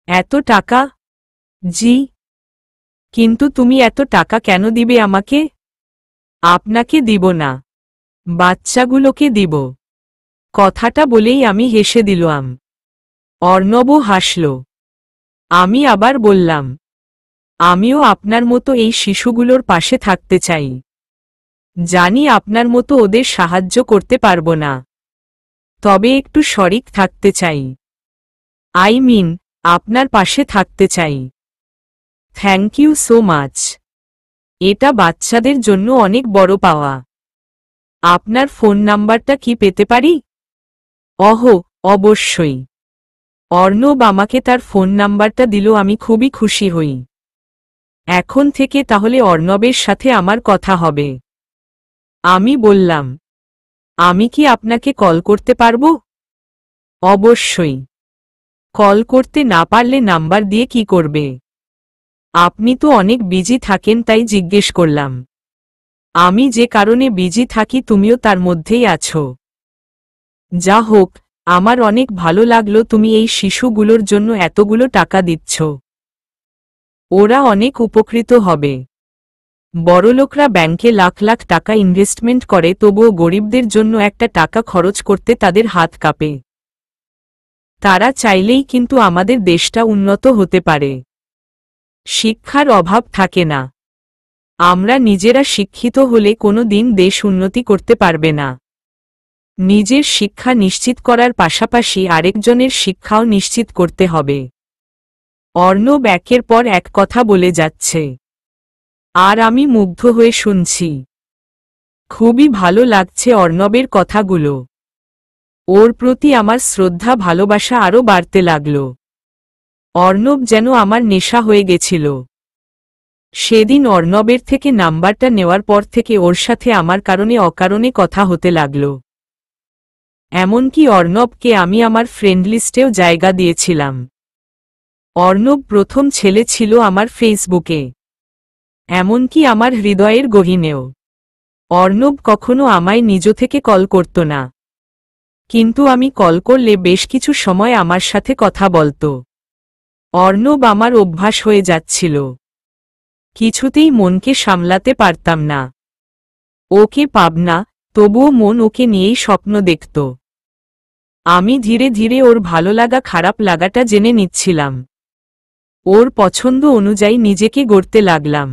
এত টাকা? জি। কিন্তু তুমি এত টাকা কেন দিবে আমাকে? আপনাকে দিব না, বাচ্চাগুলোকে দিব। কথাটা বলেই আমি হেসে দিলাম। অর্ণবও হাসল। আমি আবার বললাম, আমিও আপনার মতো এই শিশুগুলোর পাশে থাকতে চাই। জানি আপনার মতো ওদের সাহায্য করতে পারব না, তবে একটু শরিক থাকতে চাই। আপনার পাশে থাকতে চাই। Thank you so much. এটা বাচ্চাদের জন্য অনেক বড় পাওয়া। আপনার ফোন নাম্বারটা কি পেতে পারি? অবশ্যই। অর্ণব আমাকে তার ফোন নাম্বারটা দিল। আমি খুবই খুশি হই। এখন থেকে তাহলে অর্ণবের সাথে আমার কথা হবে। আমি বললাম, আমি কি আপনাকে কল করতে পারবো? অবশ্যই। কল করতে না পারলে নাম্বার দিয়ে কি করবে? আপনি তো অনেক বিজি থাকেন, তাই জিজ্ঞেস করলাম। আমি যে কারণে বিজি থাকি তুমিও তার মধ্যেই আছো। যা হোক, আমার অনেক ভালো লাগলো তুমি এই শিশুগুলোর জন্য এতগুলো টাকা দিচ্ছ। ওরা অনেক উপকৃত হবে। বড়লোকরা ব্যাংকে লাখ লাখ টাকা ইনভেস্টমেন্ট করে, তবুও গরিবদের জন্য একটা টাকা খরচ করতে তাদের হাত কাঁপে। তারা চাইলেই কিন্তু আমাদের দেশটা উন্নত হতে পারে। শিক্ষার অভাব থাকে না। আমরা নিজেরা শিক্ষিত হলে কোনো দিন দেশ উন্নতি করতে পারবে না। নিজের শিক্ষা নিশ্চিত করার পাশাপাশি আরেকজনের শিক্ষাও নিশ্চিত করতে হবে। অর্ণব একের পর এক কথা বলে যাচ্ছে, আর আমি মুগ্ধ হয়ে শুনছি। খুবই ভালো লাগছে অর্ণবের কথাগুলো। ওর প্রতি আমার শ্রদ্ধা ভালোবাসা আরও বাড়তে লাগল। অর্ণব যেন আমার নেশা হয়ে গেছিল। সেদিন অর্ণবের থেকে নাম্বারটা নেওয়ার পর থেকে ওর সাথে আমার কারণে অকারণে কথা হতে লাগল। এমনকি অর্ণবকে আমি আমার ফ্রেন্ড লিস্টেও জায়গা দিয়েছিলাম। অর্ণব প্রথম ছেলে ছিল আমার ফেসবুকে, এমনকি আমার হৃদয়ের গহীনেও। অর্ণব কখনো আমায় নিজ থেকে কল করত না, কিন্তু আমি কল করলে বেশ কিছু সময় আমার সাথে কথা বলত। অর্ণব আমার অভ্যাস হয়ে যাচ্ছিল। কিছুতেই মনকে সামলাতে পারতাম না। ওকে পাবনা, তবুও মন ওকে নিয়েই স্বপ্ন দেখত। আমি ধীরে ধীরে ওর ভালো লাগা খারাপ লাগাটা জেনে নিচ্ছিলাম। ওর পছন্দ অনুযায়ী নিজেকে গড়তে লাগলাম।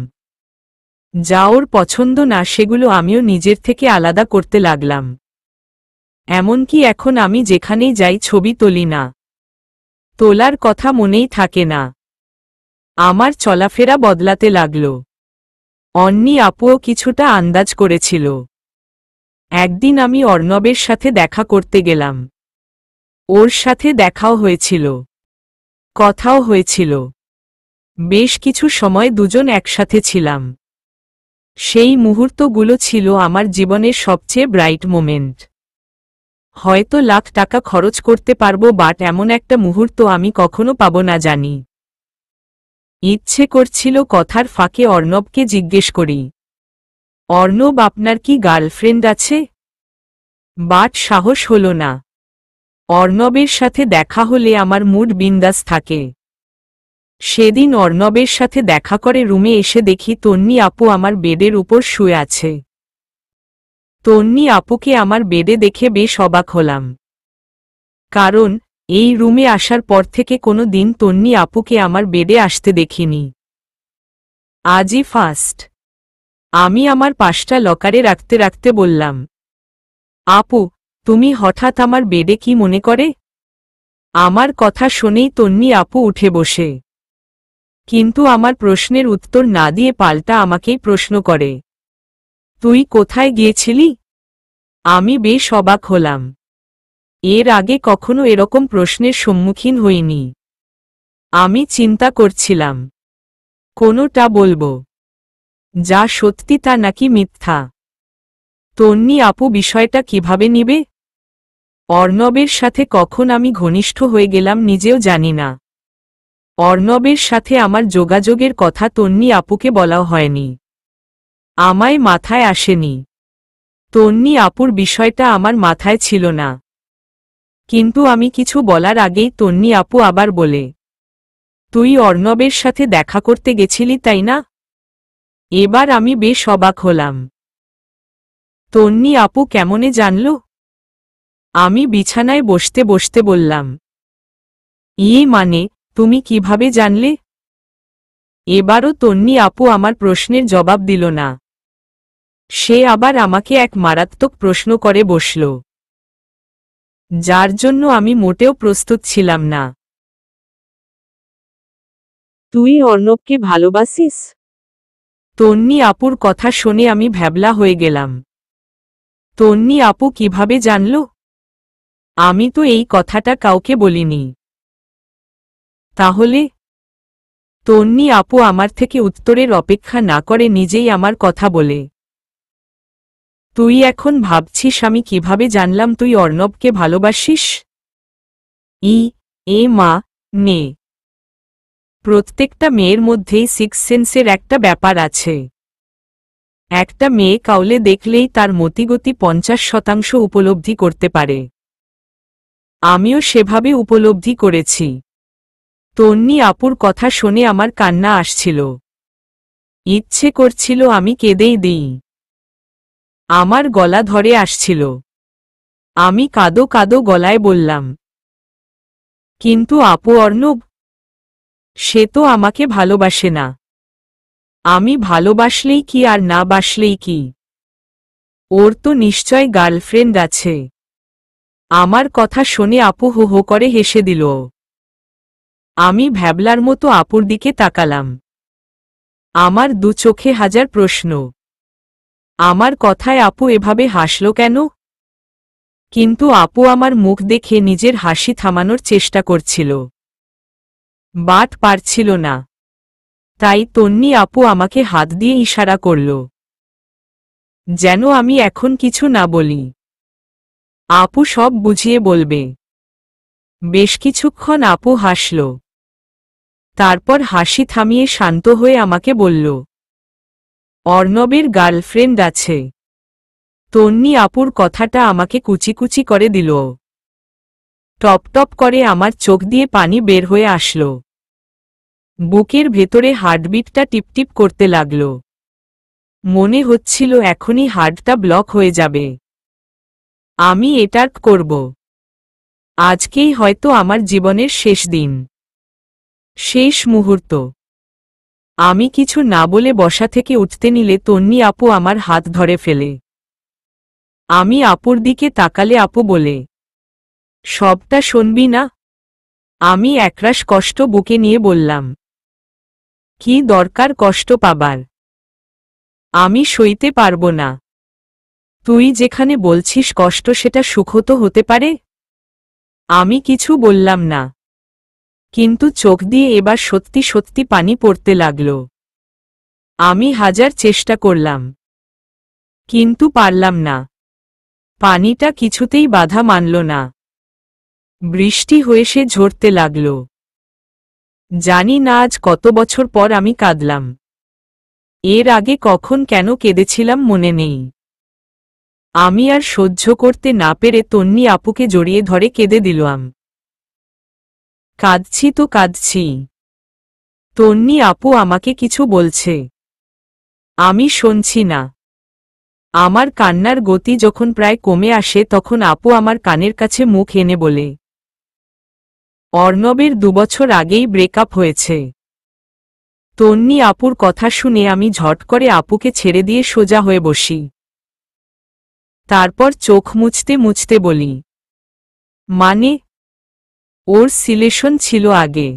যা ওর পছন্দ না সেগুলো আমিও নিজের থেকে আলাদা করতে লাগলাম। এমনকি এখন আমি যেখানেই যাই ছবি তুলি না। তোলার কথা মনেই থাকে না। আমার চলাফেরা বদলাতে লাগল। অন্নি আপুও কিছুটা আন্দাজ করেছিল। একদিন আমি অর্ণবের সাথে দেখা করতে গেলাম। ওর সাথে দেখাও হয়েছিল, কথাও হয়েছিল। বেশ কিছু সময় দুজন একসাথে ছিলাম। সেই মুহূর্তগুলো ছিল আমার জীবনের সবচেয়ে ব্রাইট মোমেন্ট। হয়তো লাখ টাকা খরচ করতে পারবো, বাট এমন একটা মুহূর্ত আমি কখনো পাবো না জানি। ইচ্ছে করছিল কথার ফাঁকে অর্ণবকে জিজ্ঞেস করি, অর্ণব আপনার কি গার্লফ্রেন্ড আছে? বাট সাহস হলো না। অর্ণবের সাথে দেখা হলে আমার মুড বিন্দাস থাকে। সেদিন অর্ণবের সাথে দেখা করে রুমে এসে দেখি তন্নি আপু আমার বেডের উপর শুয়ে আছে। তন্নি আপুকে আমার বেডে দেখে বেশ অবাক হলাম, কারণ এই রুমে আসার পর থেকে কোনো দিন তন্নি আপুকে আমার বেডে আসতে দেখিনি। আজই ফার্স্ট। আমি আমার পাশটা লকারে রাখতে রাখতে বললাম, আপু, তুমি হঠাৎ আমার বেডে কি মনে করে? আমার কথা শুনেই তন্নি আপু উঠে বসে, কিন্তু আমার প্রশ্নের উত্তর না দিয়ে পাল্টা আমাকেই প্রশ্ন করে, তুই কোথায় গিয়েছিলি? আমি বেশ অবাক হলাম। এর আগে কখনো এরকম প্রশ্নের সম্মুখীন হইনি। আমি চিন্তা করছিলাম কোনোটা বলবো, যা সত্যি তা নাকি মিথ্যা। তন্নি আপু বিষয়টা কিভাবে নিবে? অর্ণবের সাথে কখন আমি ঘনিষ্ঠ হয়ে গেলাম নিজেও জানি না। অর্ণবের সাথে আমার যোগাযোগের কথা তন্নি আপুকে বলাও হয়নি। আমায় মাথায় আসেনি। তন্নি আপুর বিষয়টা আমার মাথায় ছিল না। কিন্তু আমি কিছু বলার আগেই তন্নি আপু আবার বলে, তুই অর্ণবের সাথে দেখা করতে গেছিলি তাই না? এবার আমি বেশ অবাক হলাম। তন্নি আপু কেমনে জানল? আমি বিছানায় বসতে বসতে বললাম, মানে তুমি কিভাবে জানলে? এবারও তন্নি আপু আমার প্রশ্নের জবাব দিল না। সে আবার আমাকে এক মারাত্মক প্রশ্ন করে বসল, যার জন্য আমি মোটেও প্রস্তুত ছিলাম না। তুই অর্ণবকে ভালোবাসিস? তন্নি আপুর কথা শুনে আমি ভ্যাবলা হয়ে গেলাম। তন্নি আপু কিভাবে জানল? আমি তো এই কথাটা কাউকে বলিনি। তাহলে? তন্নি আপু আমার থেকে উত্তরের অপেক্ষা না করে নিজেই আমার কথা বলে, তুই এখন ভাবছিস আমি কিভাবে জানলাম তুই অর্ণবকে ভালোবাসিস? মা নে। প্রত্যেকটা মেয়ের মধ্যেই সিক্স সেন্সের একটা ব্যাপার আছে। একটা মেয়ে কাউলে দেখলেই তার মতিগতি 50% উপলব্ধি করতে পারে। আমিও সেভাবে উপলব্ধি করেছি। তন্নি আপুর কথা শুনে আমার কান্না আসছিল। ইচ্ছে করছিল আমি কেঁদেই দিই। আমার গলা ধরে আসছিল। আমি কাঁদো কাঁদো গলায় বললাম, কিন্তু আপু অর্ণব, সে তো আমাকে ভালোবাসে না। আমি ভালোবাসলেই কি আর না বাসলেই কি? ওর তো নিশ্চয় গার্লফ্রেন্ড আছে। আমার কথা শুনে আপু হো হো করে হেসে দিল। আমি ভ্যাবলার মতো আপুর দিকে তাকালাম। আমার দু চোখে হাজার প্রশ্ন। আমার কথায় আপু এভাবে হাসল কেন? কিন্তু আপু আমার মুখ দেখে নিজের হাসি থামানোর চেষ্টা করছিল, বাট পারছিল না। তাই তন্নি আপু আমাকে হাত দিয়ে ইশারা করল, যেন আমি এখন কিছু না বলি। আপু সব বুঝিয়ে বলবে। বেশ কিছুক্ষণ আপু হাসল, তারপর হাসি থামিয়ে শান্ত হয়ে আমাকে বলল, অর্ণবের গার্লফ্রেন্ড আছে। তন্নি আপুর কথাটা আমাকে কুচি কুচি করে দিল। টপ টপ করে আমার চোখ দিয়ে পানি বের হয়ে আসলো। বুকের ভেতরে হার্টবিটটা টিপটিপ করতে লাগল। মনে হচ্ছিল এখনই হার্টটা ব্লক হয়ে যাবে। আমি এটা করব। আজকেই হয়তো আমার জীবনের শেষ দিন, শেষ মুহূর্ত। আমি কিছু না বলে বসা থেকে উঠতে নিলে তন্নি আপু আমার হাত ধরে ফেলে। আমি আপুর দিকে তাকালে আপু বলে, সবটা শুনবি না? আমি একরাশ কষ্ট বুকে নিয়ে বললাম, কি দরকার কষ্ট পাবার? আমি সইতে পারব না। তুই যেখানে বলছিস কষ্ট, সেটা সুখ তো হতে পারে। আমি কিছু বললাম না, কিন্তু চোখ দিয়ে এবার সত্যি সত্যি পানি পড়তে লাগল। আমি হাজার চেষ্টা করলাম, কিন্তু পারলাম না। পানিটা কিছুতেই বাধা মানল না। বৃষ্টি হয়ে সে ঝরতে লাগল। জানি না আজ কত বছর পর আমি কাঁদলাম। এর আগে কখন কেন কেঁদেছিলাম মনে নেই। আমি আর সহ্য করতে না পেরে তন্নি আপুকে জড়িয়ে ধরে কেঁদে দিলাম। কাঁদছি তো কাঁদছি। তন্নি আপু আমাকে কিছু বলছে, আমি শুনছি না। আমার কান্নার গতি যখন প্রায় কমে আসে তখন আপু আমার কানের কাছে মুখ এনে বলে, অর্ণবের 2 বছর আগেই ব্রেকআপ হয়েছে। তন্নি আপুর কথা শুনে আমি ঝট করে আপুকে ছেড়ে দিয়ে সোজা হয়ে বসি। তারপর চোখ মুছতে মুছতে বলি, মানে? ওর সিলেশন ছিল আগে।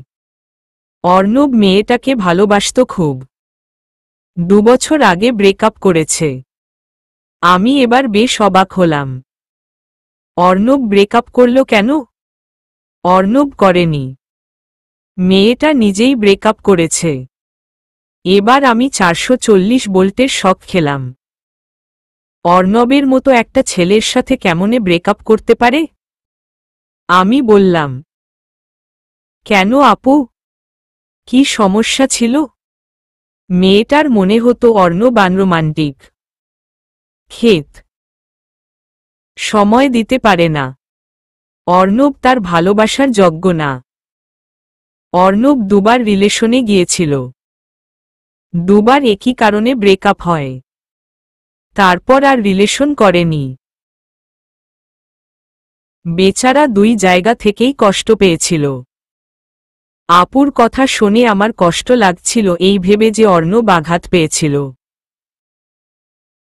অর্ণব মেয়েটাকে ভালোবাসত খুব। 2 বছর আগে ব্রেকআপ করেছে। আমি এবার বেশ অবাক হলাম। অর্ণব ব্রেকআপ করল কেন? অর্ণব করেনি, মেয়েটা নিজেই ব্রেকআপ করেছে। এবার আমি 440 ভোল্টের শক খেলাম। অর্ণবের মতো একটা ছেলের সাথে কেমনে ব্রেকআপ করতে পারে? আমি বললাম, কেন আপু? কি সমস্যা ছিল? মেয়েটার মনে হতো অর্ণব আনরোমান্টিক, ক্ষেত সময় দিতে পারে না। অর্ণব তার ভালোবাসার যোগ্য না। অর্ণব 2 বার রিলেশনে গিয়েছিল। 2 বার একই কারণে ব্রেকআপ হয়। তারপর আর রিলেশন করেনি। বেচারা 2 জায়গা থেকেই কষ্ট পেয়েছিল। আপুর কথা শুনে আমার কষ্ট লাগছিল এই ভেবে যে অর্ণব আঘাত পেয়েছিল।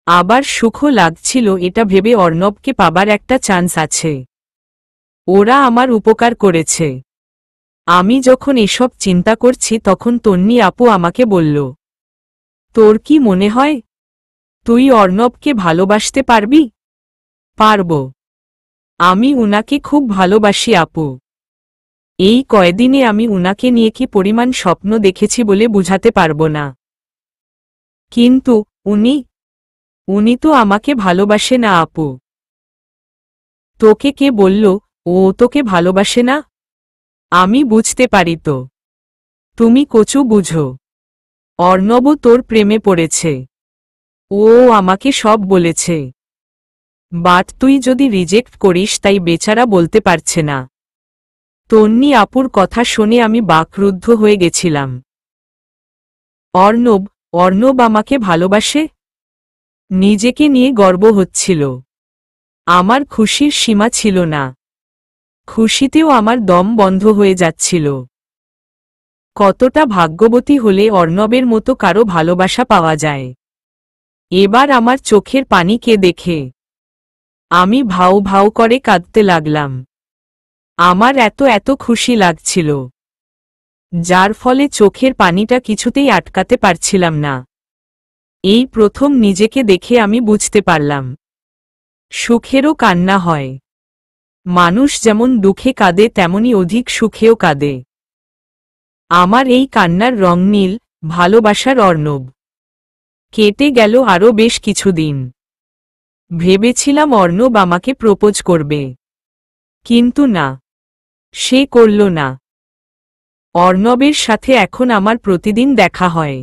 আবার সুখও লাগছিল এটা ভেবে অর্ণবকে পাবার একটা চান্স আছে। ওরা আমার উপকার করেছে। আমি যখন এসব চিন্তা করছি তখন তন্নি আপু আমাকে বলল, তোর কি মনে হয় তুই অর্ণবকে ভালোবাসতে পারবি? পারব। আমি উনাকে খুব ভালোবাসি আপু। এই কয়দিনে আমি উনাকে নিয়ে কি পরিমাণ স্বপ্ন দেখেছি বলে বুঝাতে পারব না। কিন্তু উনি তো আমাকে ভালোবাসে না আপু। তোকে কে বলল ও তোকে ভালোবাসে না? আমি বুঝতে পারি তো। তুমি কচু বুঝো। অর্ণবও তোর প্রেমে পড়েছে। ও আমাকে সব বলেছে। বাট তুই যদি রিজেক্ট করিস তাই বেচারা বলতে পারছে না। তন্নি আপুর কথা শুনে আমি বাকরুদ্ধ হয়ে গেছিলাম। অর্ণব আমাকে ভালোবাসে? নিজেকে নিয়ে গর্ব হচ্ছিল। আমার খুশির সীমা ছিল না। খুশিতেও আমার দম বন্ধ হয়ে যাচ্ছিল। কতটা ভাগ্যবতী হলে অর্ণবের মতো কারো ভালোবাসা পাওয়া যায়। এবার আমার চোখের পানিকে দেখে আমি ভাউ ভাউ করে কাঁদতে লাগলাম। আমার এত খুশি লাগছিল, যার ফলে চোখের পানিটা কিছুতেই আটকাতে পারছিলাম না। এই প্রথম নিজেকে দেখে আমি বুঝতে পারলাম সুখেরও কান্না হয়। মানুষ যেমন দুঃখে কাঁদে তেমনি অধিক সুখেও কাঁদে। আমার এই কান্নার রং নীল, ভালোবাসার অর্ণব। কেটে গেল আরও বেশ কিছুদিন। ভেবেছিলাম অর্ণব আমাকে প্রপোজ করবে, কিন্তু না, সে করল না। অর্ণবের সাথে এখন আমার প্রতিদিন দেখা হয়,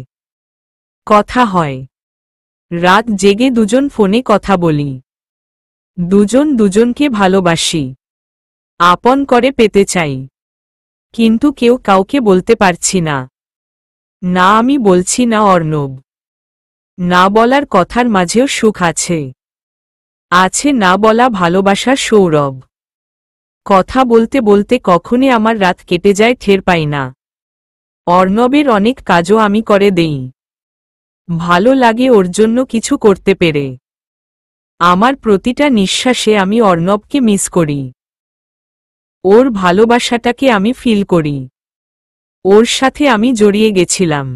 কথা হয়। রাত জেগে দুজন ফোনে কথা বলি। দুজন দুজনকে ভালোবাসি, আপন করে পেতে চাই, কিন্তু কেউ কাউকে বলতে পারছি না। না, আমি বলছি না অর্ণব। না বলার কথার মাঝেও সুখ আছে, আছে না বলা ভালোবাসার সৌরভ। কথা বলতে বলতে কখনই আমার রাত কেটে যায় টের পাই না। অর্ণবের অনেক কাজও আমি করে দেই। ভালো লাগে ওর জন্য কিছু করতে পেরে। আমার প্রতিটা নিঃশ্বাসে আমি অর্ণবকে মিস করি। ওর ভালোবাসাটাকে আমি ফিল করি। ওর সাথে আমি জড়িয়ে গেছিলাম।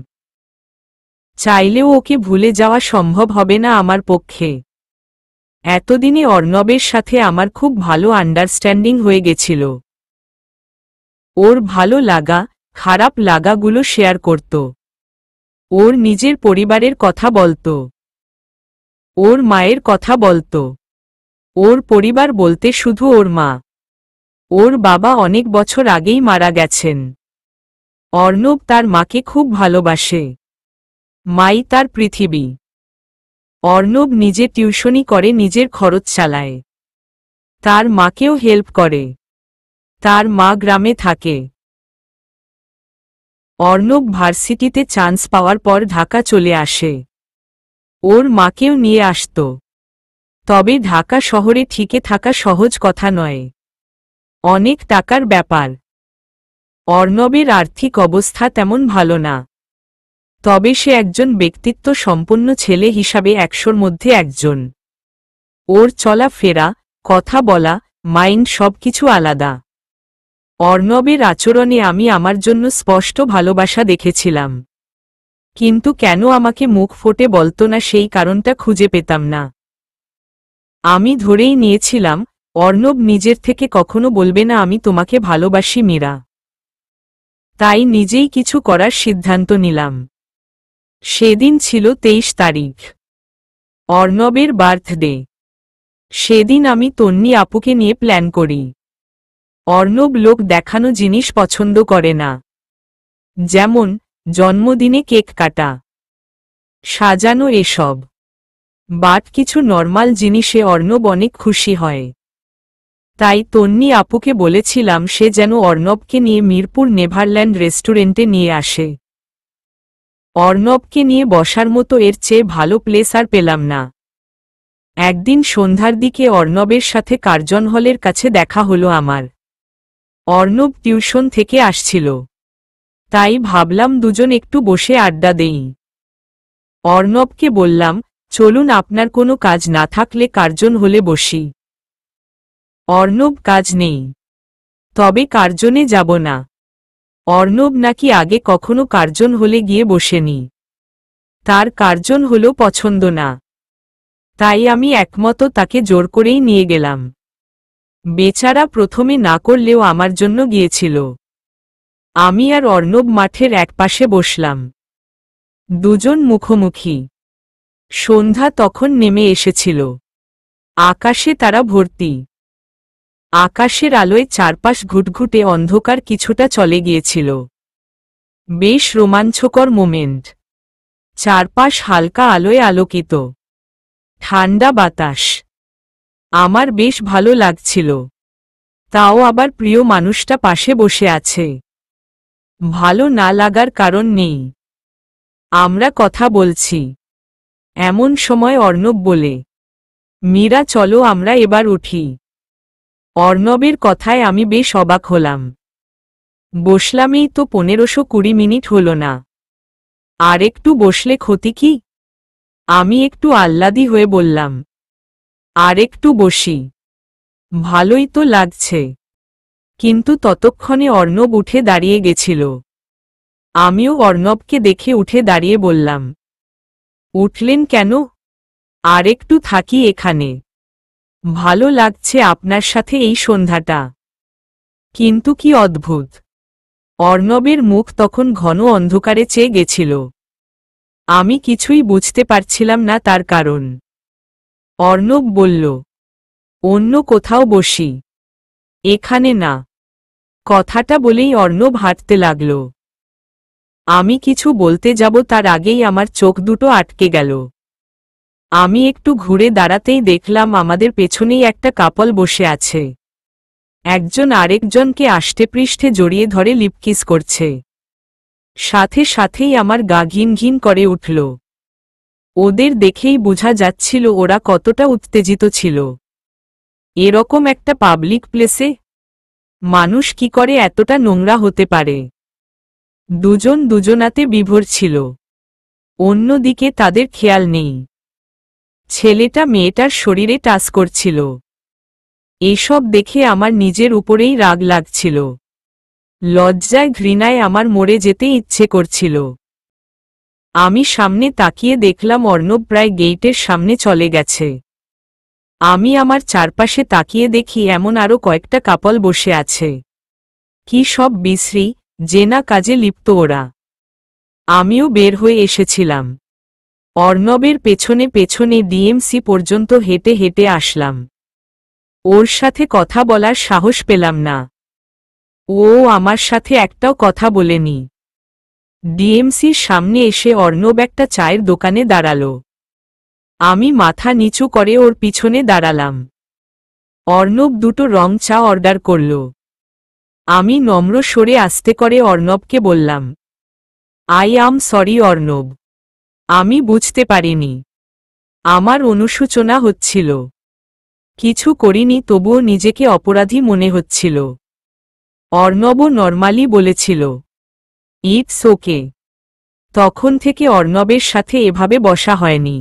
চাইলেও ওকে ভুলে যাওয়া সম্ভব হবে না আমার পক্ষে। এতদিনে অর্ণবের সাথে আমার খুব ভালো আন্ডারস্ট্যান্ডিং হয়ে গেছিল। ওর ভালো লাগা, খারাপ লাগাগুলো শেয়ার করত। ওর নিজের পরিবারের কথা বলত, ওর মায়ের কথা বলত। ওর পরিবার বলতে শুধু ওর মা। ওর বাবা অনেক বছর আগেই মারা গেছেন। অর্ণব তার মাকে খুব ভালোবাসে। মাই তার পৃথিবী। অর্ণব নিজে টিউশনি করে, নিজের খরচ চালায়। তার মাকেও হেল্প করে। তার মা গ্রামে থাকে। অর্ণব ভার্সিটিতে চান্স পাওয়ার পর ঢাকা চলে আসে। ওর মাকেও নিয়ে আসত। তবে ঢাকা শহরে ঠিকে থাকা সহজ কথা নয়, অনেক টাকার ব্যাপার। অর্ণবের আর্থিক অবস্থা তেমন ভালো না, তবে সে একজন ব্যক্তিত্ব সম্পন্ন ছেলে হিসাবে 100-র মধ্যে একজন। ওর চলাফেরা, কথা বলা, মাইন্ড সবকিছু আলাদা। অর্ণবের আচরণে আমি আমার জন্য স্পষ্ট ভালোবাসা দেখেছিলাম, কিন্তু কেন আমাকে মুখ ফুটে বলত না সেই কারণটা খুঁজে পেতাম না। আমি ধরেই নিয়েছিলাম অর্ণব নিজের থেকে কখনো বলবে না আমি তোমাকে ভালোবাসি মীরা। তাই নিজেই কিছু করার সিদ্ধান্ত নিলাম। সেদিন ছিল 23 তারিখ, অর্ণবের বার্থডে। সেদিন আমি তন্নি আপুকে নিয়ে প্ল্যান করি। অর্ণব লোক দেখানো জিনিস পছন্দ করে না, যেমন জন্মদিনে কেক কাটা, সাজানো এসব। বাট কিছু নর্মাল জিনিসে অর্ণব অনেক খুশি হয়। তাই তন্নি আপুকে বলেছিলাম সে যেন অর্ণবকে নিয়ে মিরপুর নেভারল্যান্ড রেস্টুরেন্টে নিয়ে আসে। অর্ণবকে নিয়ে বসার মতো এর চেয়ে ভালো প্লেস আর পেলাম না। একদিন সন্ধ্যার দিকে অর্ণবের সাথে কার্জন হলের কাছে দেখা হলো আমার। অর্ণব টিউশন থেকে আসছিল, তাই ভাবলাম দুজন একটু বসে আড্ডা দেই। অর্ণবকে বললাম, চলুন আপনার কোনো কাজ না থাকলে কার্জন হলে বসি। অর্ণব, কাজ নেই, তবে কার্জনে যাব না। অর্ণব নাকি আগে কখনো কার্জন হলে গিয়ে বসেনি, তার কার্জন হলো পছন্দ না। তাই আমি একমত তাকে জোর করেই নিয়ে গেলাম। বেচারা প্রথমে না করলেও আমার জন্য গিয়েছিল। আমি আর অর্ণব মাঠের একপাশে বসলাম, দুজন মুখোমুখি। সন্ধ্যা তখন নেমে এসেছিল, আকাশে তারা ভর্তি। আকাশের আলোয় চারপাশ ঘুটঘুটে অন্ধকার কিছুটা চলে গিয়েছিল। বেশ রোমাঞ্চকর মোমেন্ট। চারপাশ হালকা আলোয় আলোকিত, ঠান্ডা বাতাস। আমার বেশ ভালো লাগছিল। তাও আবার প্রিয় মানুষটা পাশে বসে আছে। ভালো না লাগার কারণ নেই। আমরা কথা বলছি, এমন সময় অর্ণব বলে, মীরা চলো আমরা এবার উঠি। অর্ণবের কথায় আমি বেশ অবাক হলাম। বসলামই তো 15-20 মিনিট হলো না, আর একটু বসলে ক্ষতি কি? আমি একটু আহ্লাদি হয়ে বললাম, আর একটু বসি, ভালোই তো লাগছে। কিন্তু ততক্ষণে অর্ণব উঠে দাঁড়িয়ে গেছিল। আমিও অর্ণবকে দেখে উঠে দাঁড়িয়ে বললাম, উঠলেন কেন? আর একটু থাকি এখানে। ভালো লাগছে আপনার সাথে এই সন্ধ্যাটা। কিন্তু কি অদ্ভুত, অর্ণবের মুখ তখন ঘন অন্ধকারে চেয়ে গেছিল। আমি কিছুই বুঝতে পারছিলাম না তার কারণ। অর্ণব বলল, অন্য কোথাও বসি, এখানে না। কথাটা বলেই অর্ণব হাঁটতে লাগল। আমি কিছু বলতে যাব তার আগেই আমার চোখ দুটো আটকে গেল। আমি একটু ঘুরে দাঁড়াতেই দেখলাম আমাদের পেছনেই একটা কাপল বসে আছে। একজন আরেকজনকে আষ্টেপৃষ্ঠে জড়িয়ে ধরে লিপকিস করছে। সাথে সাথেই আমার গা ঘিন ঘিন করে উঠল। ওদের দেখেই বোঝা যাচ্ছিল ওরা কতটা উত্তেজিত ছিল। এরকম একটা পাবলিক প্লেসে মানুষ কি করে এতটা নোংরা হতে পারে? দুজন দুজনাতে বিভোর ছিল। অন্যদিকে তাদের খেয়াল নেই। ছেলেটা মেয়েটার শরীরে টাচ করছিল। এসব দেখে আমার নিজের উপরেই রাগ লাগছিল। লজ্জায় ঘৃণায় আমার মরে যেতে ইচ্ছে করছিল। আমি সামনে তাকিয়ে দেখলাম অর্ণব প্রায় গেইটের সামনে চলে গেছে। আমি আমার চারপাশে তাকিয়ে দেখি এমন আরও কয়েকটা কাপল বসে আছে। কি সব বিশ্রী জেনা কাজে লিপ্ত ওরা। আমিও বের হয়ে এসেছিলাম। অর্ণবের পেছনে পেছনে ডিএমসি পর্যন্ত হেঁটে হেঁটে আসলাম। ওর সাথে কথা বলার সাহস পেলাম না। ও আমার সাথে একটাও কথা বলেনি। ডিএমসির সামনে এসে অর্ণব একটা চায়ের দোকানে দাঁড়ালো। আমি মাথা নিচু করে ওর পিছনে দাঁড়ালাম। অর্ণব দুটো রং চা অর্ডার করল। আমি নম্র স্বরে আস্তে করে অর্ণবকে বললাম, আই অ্যাম সরি অর্ণব, আমি বুঝতে পারিনি। আমার অনুশোচনা হচ্ছিল। কিছু করিনি, তবুও নিজেকে অপরাধী মনে হচ্ছিল। অর্ণবও নরমালি বলেছিল, ইটস ওকে। তখন থেকে অর্ণবের সাথে এভাবে বসা হয়নি।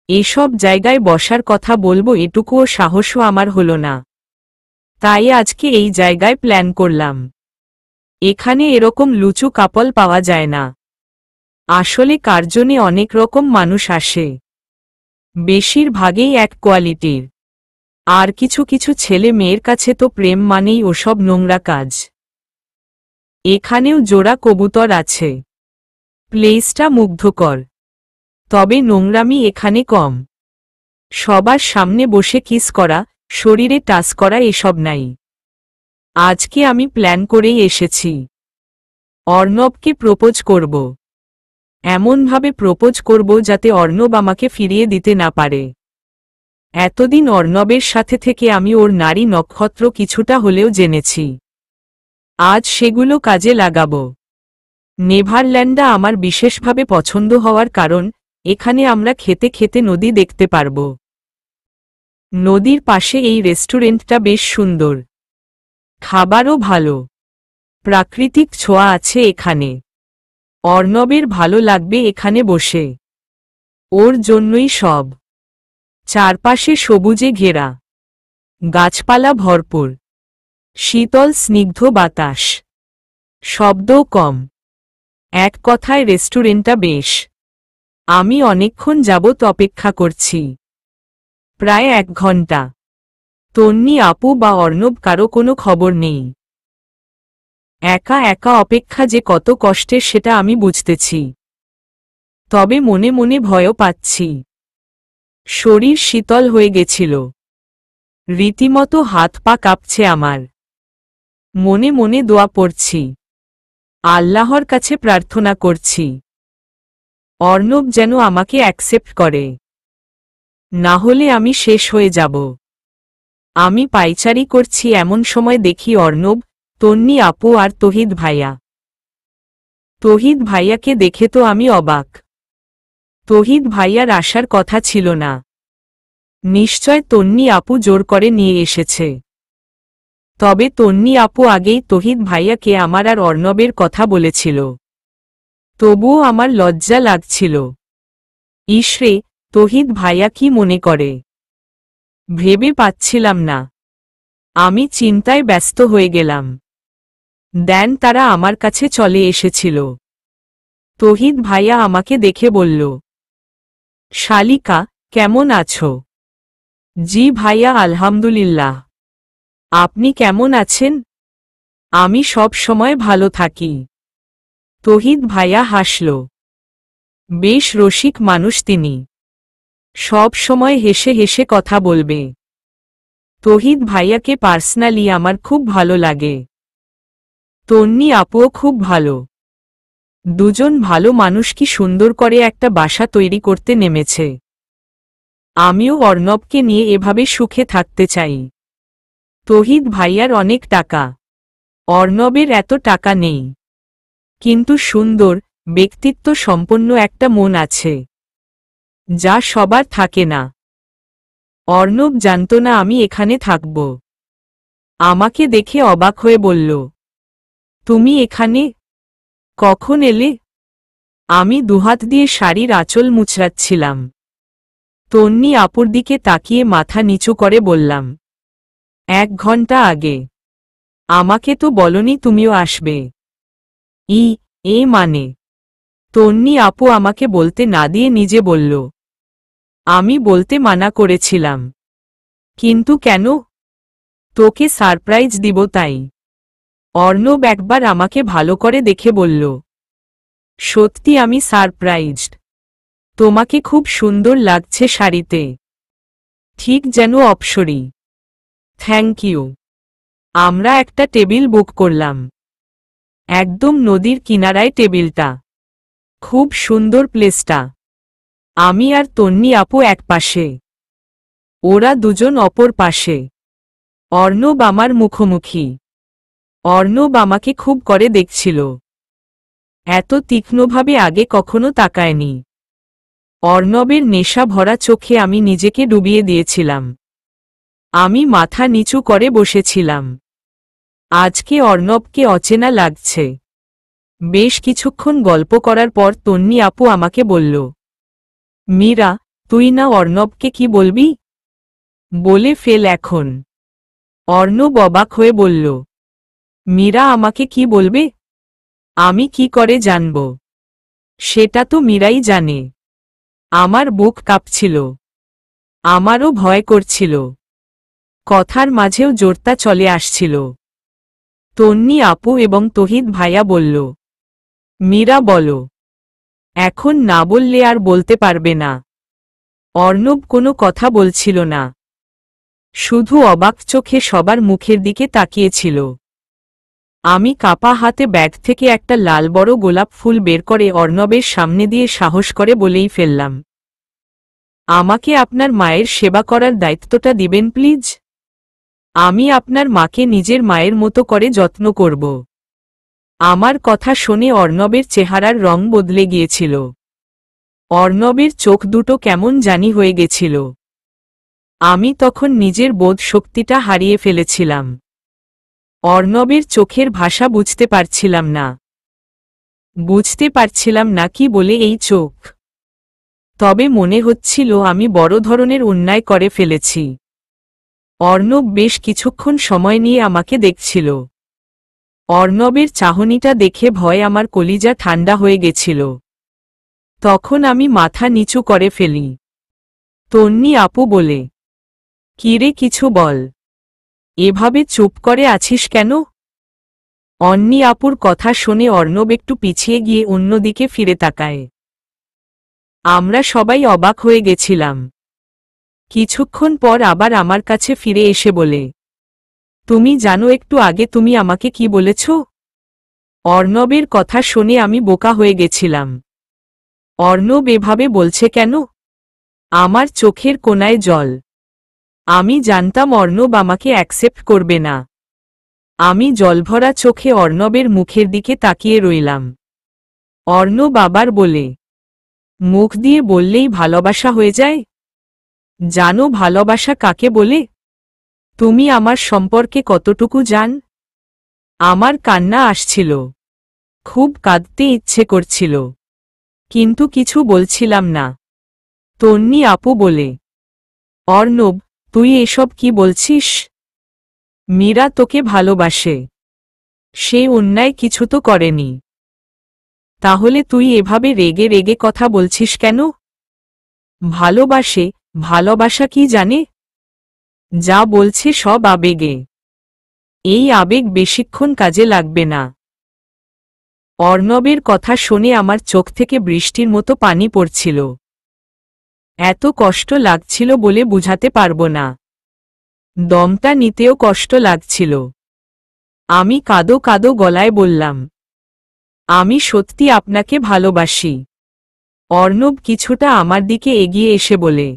এসব জায়গায় বসার কথা বলবো এটুকুও সাহসও আমার হলো না। তাই আজকে এই জায়গায় প্ল্যান করলাম। এখানে এরকম লুচু কাপল পাওয়া যায় না। আসলে কার্জনে অনেক রকম মানুষ আসে, বেশিরভাগই এক কোয়ালিটির। আর কিছু কিছু ছেলে মেয়ের কাছে তো প্রেম মানেই ওসব নোংরা কাজ। এখানেও জোড়া কবুতর আছে। প্লেসটা মুগ্ধকর, তবে নোংরামি এখানে কম। সবার সামনে বসে কিস করা, শরীরে টাচ করা এসব নাই। আজকে আমি প্ল্যান করেই এসেছি। অর্ণবকে প্রপোজ করব। এমনভাবে প্রপোজ করব যাতে অর্ণব আমাকে ফিরিয়ে দিতে না পারে। এতদিন অর্ণবের সাথে থেকে আমি ওর নারী নক্ষত্র কিছুটা হলেও জেনেছি। আজ সেগুলো কাজে লাগাব। নেভারল্যান্ডা আমার বিশেষভাবে পছন্দ হওয়ার কারণ এখানে আমরা খেতে খেতে নদী দেখতে পারব। নদীর পাশে এই রেস্টুরেন্টটা বেশ সুন্দর। খাবারও ভালো, প্রাকৃতিক ছোঁয়া আছে এখানে। অর্ণবের ভালো লাগবে এখানে বসে। ওর জন্যই সব। চারপাশে সবুজে ঘেরা, গাছপালা ভরপুর, শীতল স্নিগ্ধ বাতাস, শব্দও কম। এক কথায় রেস্টুরেন্টটা বেশ। আমি অনেকক্ষণ যাবত অপেক্ষা করছি, প্রায় 1 ঘন্টা। তন্নি আপু বা অর্ণব কারো কোনো খবর নেই। একা একা অপেক্ষা যে কত কষ্টের সেটা আমি বুঝতেছি। তবে মনে মনে ভয়ও পাচ্ছি। শরীর শীতল হয়ে গেছিল। রীতিমতো হাত পা কাঁপছে আমার। মনে মনে দোয়া পড়ছি, আল্লাহর কাছে প্রার্থনা করছি অর্ণব যেন আমাকে অ্যাকসেপ্ট করে, না হলে আমি শেষ হয়ে যাব। আমি পাইচারি করছি এমন সময় দেখি অর্ণব, তন্নি আপু আর তহিদ ভাইয়া। তহিদ ভাইয়াকে দেখে তো আমি অবাক। তহিদ ভাইয়ার আসার কথা ছিল না। নিশ্চয় তন্নি আপু জোর করে নিয়ে এসেছে। তবে তন্নি আপু আগেই তহিদ ভাইয়াকে আমার আর অর্ণবের কথা বলেছিল। তবুও আমার লজ্জা লাগছিল। ইসরে, তহিদ ভাইয়া কি মনে করে? ভেবে পাচ্ছিলাম না। আমি চিন্তায় ব্যস্ত হয়ে গেলাম। দেন তারা আমার কাছে চলে এসেছিল। তহিদ ভাইয়া আমাকে দেখে বলল, শালিকা, কেমন আছো? জি ভাইয়া, আলহামদুলিল্লাহ। আপনি কেমন আছেন? আমি সব সময় ভালো থাকি। তহিদ ভাইয়া হাসল। বেশ রসিক মানুষ তিনি। সব সময় হেসে হেসে কথা বলবে। তহিদ ভাইয়াকে পার্সোনালি আমার খুব ভালো লাগে। তন্নি আপুও খুব ভালো। দুজন ভালো মানুষ কি সুন্দর করে একটা বাসা তৈরি করতে নেমেছে। আমিও অর্ণবকে নিয়ে এভাবে সুখে থাকতে চাই। তহিদ ভাইয়ার অনেক টাকা। অর্ণবের এত টাকা নেই, কিন্তু সুন্দর, ব্যক্তিত্ব সম্পন্ন একটা মন আছে, যা সবার থাকে না। অর্ণব জানত না আমি এখানে থাকব। আমাকে দেখে অবাক হয়ে বলল, তুমি এখানে কখন এলে? আমি দুহাত দিয়ে শাড়ির আঁচল মুচড়াচ্ছিলাম। তন্নি আপুর দিকে তাকিয়ে মাথা নিচু করে বললাম, 1 ঘন্টা আগে। আমাকে তো বলনি তুমিও আসবে। এ মানে? তন্নি আপু আমাকে বলতে না দিয়ে নিজে বলল, আমি বলতে মানা করেছিলাম। কিন্তু কেন? তোকে সারপ্রাইজ দিব তাই। অর্ণব একবার আমাকে ভালো করে দেখে বলল, সত্যি আমি সারপ্রাইজড। তোমাকে খুব সুন্দর লাগছে শাড়িতে, ঠিক যেন অপ্সরী। Thank you. আমরা একটা টেবিল বুক করলাম। একদম নদীর কিনারায় টেবিলটা। খুব সুন্দর প্লেসটা। আমি আর তন্নি আপু এক পাশে, ওরা দুজন অপর পাশে। অর্ণব আমার মুখোমুখি। অর্ণব আমাকে খুব করে দেখছিল। এত তীক্ষ্ণভাবে আগে কখনো তাকায়নি। অর্ণবের নেশা ভরা চোখে আমি নিজেকে ডুবিয়ে দিয়েছিলাম। আমি মাথা নিচু করে বসেছিলাম। আজকে অর্ণবকে অচেনা লাগছে। বেশ কিছুক্ষণ গল্প করার পর তন্নি আপু আমাকে বলল, মীরা, তুই না অর্ণবকে কি বলবি? বলে ফেল এখন। অর্ণব অবাক হয়ে বলল, মীরা আমাকে কি বলবে? আমি কি করে জানব? সেটা তো মীরাই জানে। আমার বুক কাঁপছিল। আমারও ভয় করছিল। কথার মাঝেও জোরতা চলে আসছিল। তন্নি আপু এবং তহিদ ভাইয়া বলল, মীরা বলো। এখন না বললে আর বলতে পারবে না। অর্ণব কোনো কথা বলছিল না, শুধু অবাক চোখে সবার মুখের দিকে তাকিয়েছিল। আমি কাপা হাতে ব্যাগ থেকে একটা লাল বড় গোলাপ ফুল বের করে অর্ণবের সামনে দিয়ে সাহস করে বলেই ফেললাম, আমাকে আপনার মায়ের সেবা করার দায়িত্বটা দিবেন প্লিজ। আমি আপনার মাকে নিজের মায়ের মতো করে যত্ন করব। আমার কথা শুনে অর্ণবের চেহারার রং বদলে গিয়েছিল। অর্ণবের চোখ দুটো কেমন জানি হয়ে গেছিল। আমি তখন নিজের বোধ শক্তিটা হারিয়ে ফেলেছিলাম। অর্ণবের চোখের ভাষা বুঝতে পারছিলাম না কি বলে এই চোখ। তবে মনে হচ্ছিল আমি বড় ধরনের অন্যায় করে ফেলেছি। অর্ণব বেশ কিছুক্ষণ সময় নিয়ে আমাকে দেখছিল। অর্ণবের চাহনিটা দেখে ভয় আমার কলিজা ঠান্ডা হয়ে গেছিল। তখন আমি মাথা নিচু করে ফেলি। তন্নি আপু বলে, কিরে কিছু বল, এভাবে চুপ করে আছিস কেন? অন্নি আপুর কথা শুনে অর্ণব একটু পিছিয়ে গিয়ে অন্যদিকে ফিরে তাকায়। আমরা সবাই অবাক হয়ে গেছিলাম। কিছুক্ষণ পর আবার আমার কাছে ফিরে এসে বলে, তুমি জানো একটু আগে তুমি আমাকে কি বলেছ? অর্ণবের কথা শুনে আমি বোকা হয়ে গেছিলাম। অর্ণব এভাবে বলছে কেন? আমার চোখের কোণায় জল। আমি জানতাম অর্ণব আমাকে অ্যাকসেপ্ট করবে না। আমি জলভরা চোখে অর্ণবের মুখের দিকে তাকিয়ে রইলাম। অর্ণব আবার বলে, মুখ দিয়ে বললেই ভালোবাসা হয়ে যায়? জানো ভালোবাসা কাকে বলে? তুমি আমার সম্পর্কে কতটুকু জান? আমার কান্না আসছিল। খুব কাঁদতে ইচ্ছে করছিল, কিন্তু কিছু বলছিলাম না। তন্নি আপু বলে, অর্ণব, তুই এসব কি বলছিস? মীরা তোকে ভালোবাসে। সে অন্যায় কিছু তো করেনি। তাহলে তুই এভাবে রেগে রেগে কথা বলছিস কেন? ভালোবাসে, ভালোবাসা কি জানে? যা বলছে সব আবেগে। এই আবেগ বেশিক্ষণ কাজে লাগবে না। অর্ণবের কথা শুনে আমার চোখ থেকে বৃষ্টির মতো পানি পড়ছিল। এত কষ্ট লাগছিল বলে বুঝাতে পারব না। দমটা নিতেও কষ্ট লাগছিল। আমি কাঁদো কাঁদো গলায় বললাম, আমি সত্যি আপনাকে ভালোবাসি। অর্ণব কিছুটা আমার দিকে এগিয়ে এসে বলে,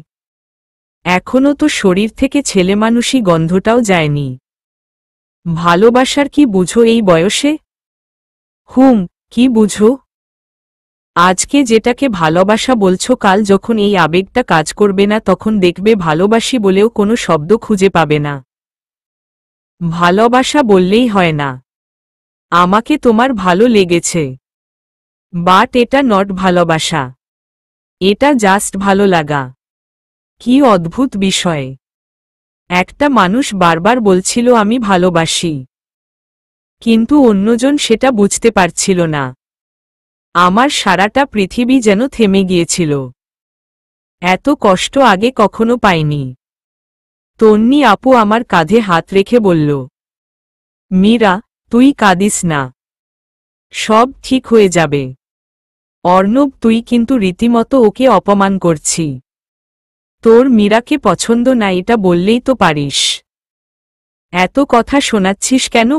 এখনো তো শরীর থেকে ছেলেমানুষি গন্ধটাও যায়নি। ভালোবাসার কি বুঝো এই বয়সে? কি বুঝো? আজকে যেটাকে ভালোবাসা বলছো, কাল যখন এই আবেগটা কাজ করবে না তখন দেখবে ভালোবাসি বলেও কোনো শব্দ খুঁজে পাবে না। ভালোবাসা বললেই হয় না, আমাকে তোমার ভালো লেগেছে, বাট এটা নট ভালোবাসা, এটা জাস্ট ভালো লাগা। কি অদ্ভুত বিষয়! একটা মানুষ বারবার বলছিল আমি ভালোবাসি, কিন্তু অন্যজন সেটা বুঝতে পারছিল না। আমার সারাটা পৃথিবী যেন থেমে গিয়েছিল। এত কষ্ট আগে কখনো পাইনি। তন্নি আপু আমার কাঁধে হাত রেখে বলল, মীরা, তুই কাঁদিস না, সব ঠিক হয়ে যাবে। অর্ণব, তুই কিন্তু রীতিমতো ওকে অপমান করছি। তোর মীরাকে পছন্দ না এটা বললেই তো পারিস, এত কথা শোনাচ্ছিস কেন?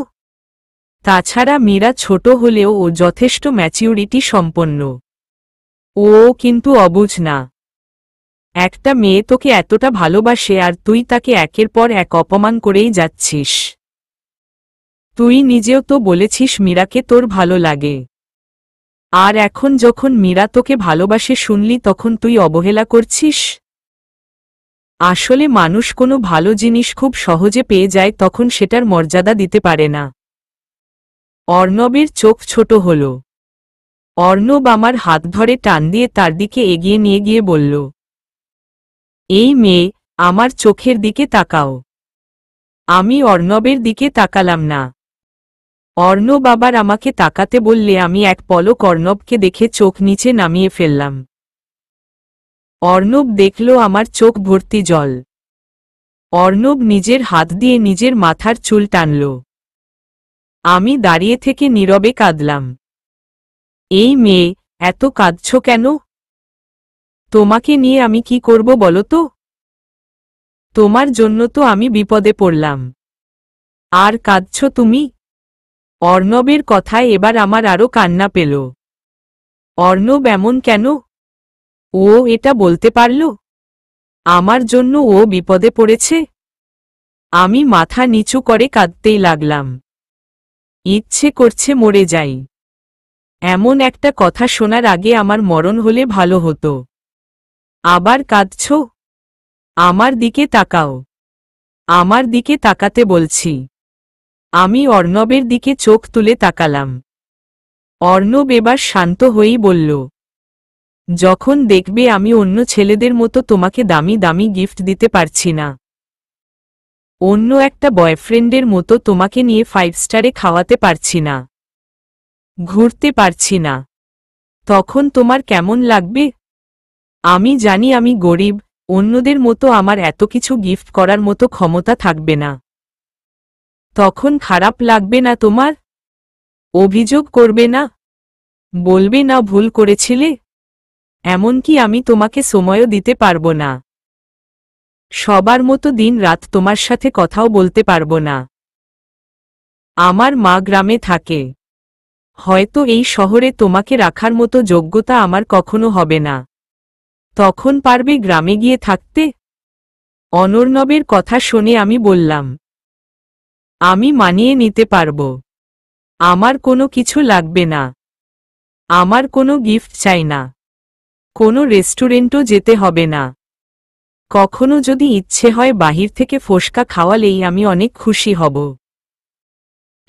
তাছাড়া মীরা ছোট হলেও ও যথেষ্ট ম্যাচিউরিটি সম্পন্ন। ও কিন্তু অবুঝ না। একটা মেয়ে তোকে এতটা ভালোবাসে আর তুই তাকে একের পর এক অপমান করেই যাচ্ছিস। তুই নিজেও তো বলেছিস মীরাকে তোর ভালো লাগে, আর এখন যখন মীরা তোকে ভালোবাসে শুনলি তখন তুই অবহেলা করছিস। আসলে মানুষ কোনো ভালো জিনিস খুব সহজে পেয়ে যায় তখন সেটার মর্যাদা দিতে পারে না। অর্ণবের চোখ ছোট হল। অর্ণব আমার হাত ধরে টান দিয়ে তার দিকে এগিয়ে নিয়ে গিয়ে বলল, এই মেয়ে, আমার চোখের দিকে তাকাও। আমি অর্ণবের দিকে তাকালাম না। অর্ণব আবার আমাকে তাকাতে বললে আমি এক পলক অর্ণবকে দেখে চোখ নিচে নামিয়ে ফেললাম। অর্ণব দেখল আমার চোখ ভর্তি জল। অর্ণব নিজের হাত দিয়ে নিজের মাথার চুল টানল। আমি দাঁড়িয়ে থেকে নীরবে কাঁদলাম। এই মেয়ে, এত কাঁদছ কেন? তোমাকে নিয়ে আমি কি করব বলো তো? তোমার জন্য তো আমি বিপদে পড়লাম, আর কাঁদছ তুমি? অর্ণবের কথায় এবার আমার আরো কান্না পেল। অর্ণব এমন কেন? ও এটা বলতে পারল আমার জন্য ও বিপদে পড়েছে? আমি মাথা নিচু করে কাঁদতেই লাগলাম। ইচ্ছে করছে মরে যাই। এমন একটা কথা শোনার আগে আমার মরণ হলে ভালো হতো। আবার কাঁদছ? আমার দিকে তাকাও। আমার দিকে তাকাতে বলছি। আমি অর্ণবের দিকে চোখ তুলে তাকালাম। অর্ণব এবার শান্ত হয়েই বলল, যখন দেখবে আমি অন্য ছেলেদের মতো তোমাকে দামি দামি গিফট দিতে পারছি না, অন্য একটা বয়ফ্রেন্ডের মতো তোমাকে নিয়ে 5 স্টারে খাওয়াতে পারছি না, ঘুরতে পারছি না, তখন তোমার কেমন লাগবে? আমি জানি আমি গরিব, অন্যদের মতো আমার এত কিছু গিফট করার মতো ক্ষমতা থাকবে না। তখন খারাপ লাগবে না তোমার? অভিযোগ করবে না? বলবে না ভুল করেছিলে? এমনকি আমি তোমাকে সময়ও দিতে পারবো না। সবার মতো দিন রাত তোমার সাথে কথাও বলতে পারবো না। আমার মা গ্রামে থাকে। হয়তো এই শহরে তোমাকে রাখার মতো যোগ্যতা আমার কখনো হবে না। তখন পারবে গ্রামে গিয়ে থাকতে? অনর্ণবের কথা শুনে আমি বললাম, আমি মানিয়ে নিতে পারব। আমার কোনো কিছু লাগবে না। আমার কোনো গিফট চাই না। কোনো রেস্টুরেন্টও যেতে হবে না। কখনো যদি ইচ্ছে হয় বাহির থেকে ফোসকা খাওয়ালেই আমি অনেক খুশি হব।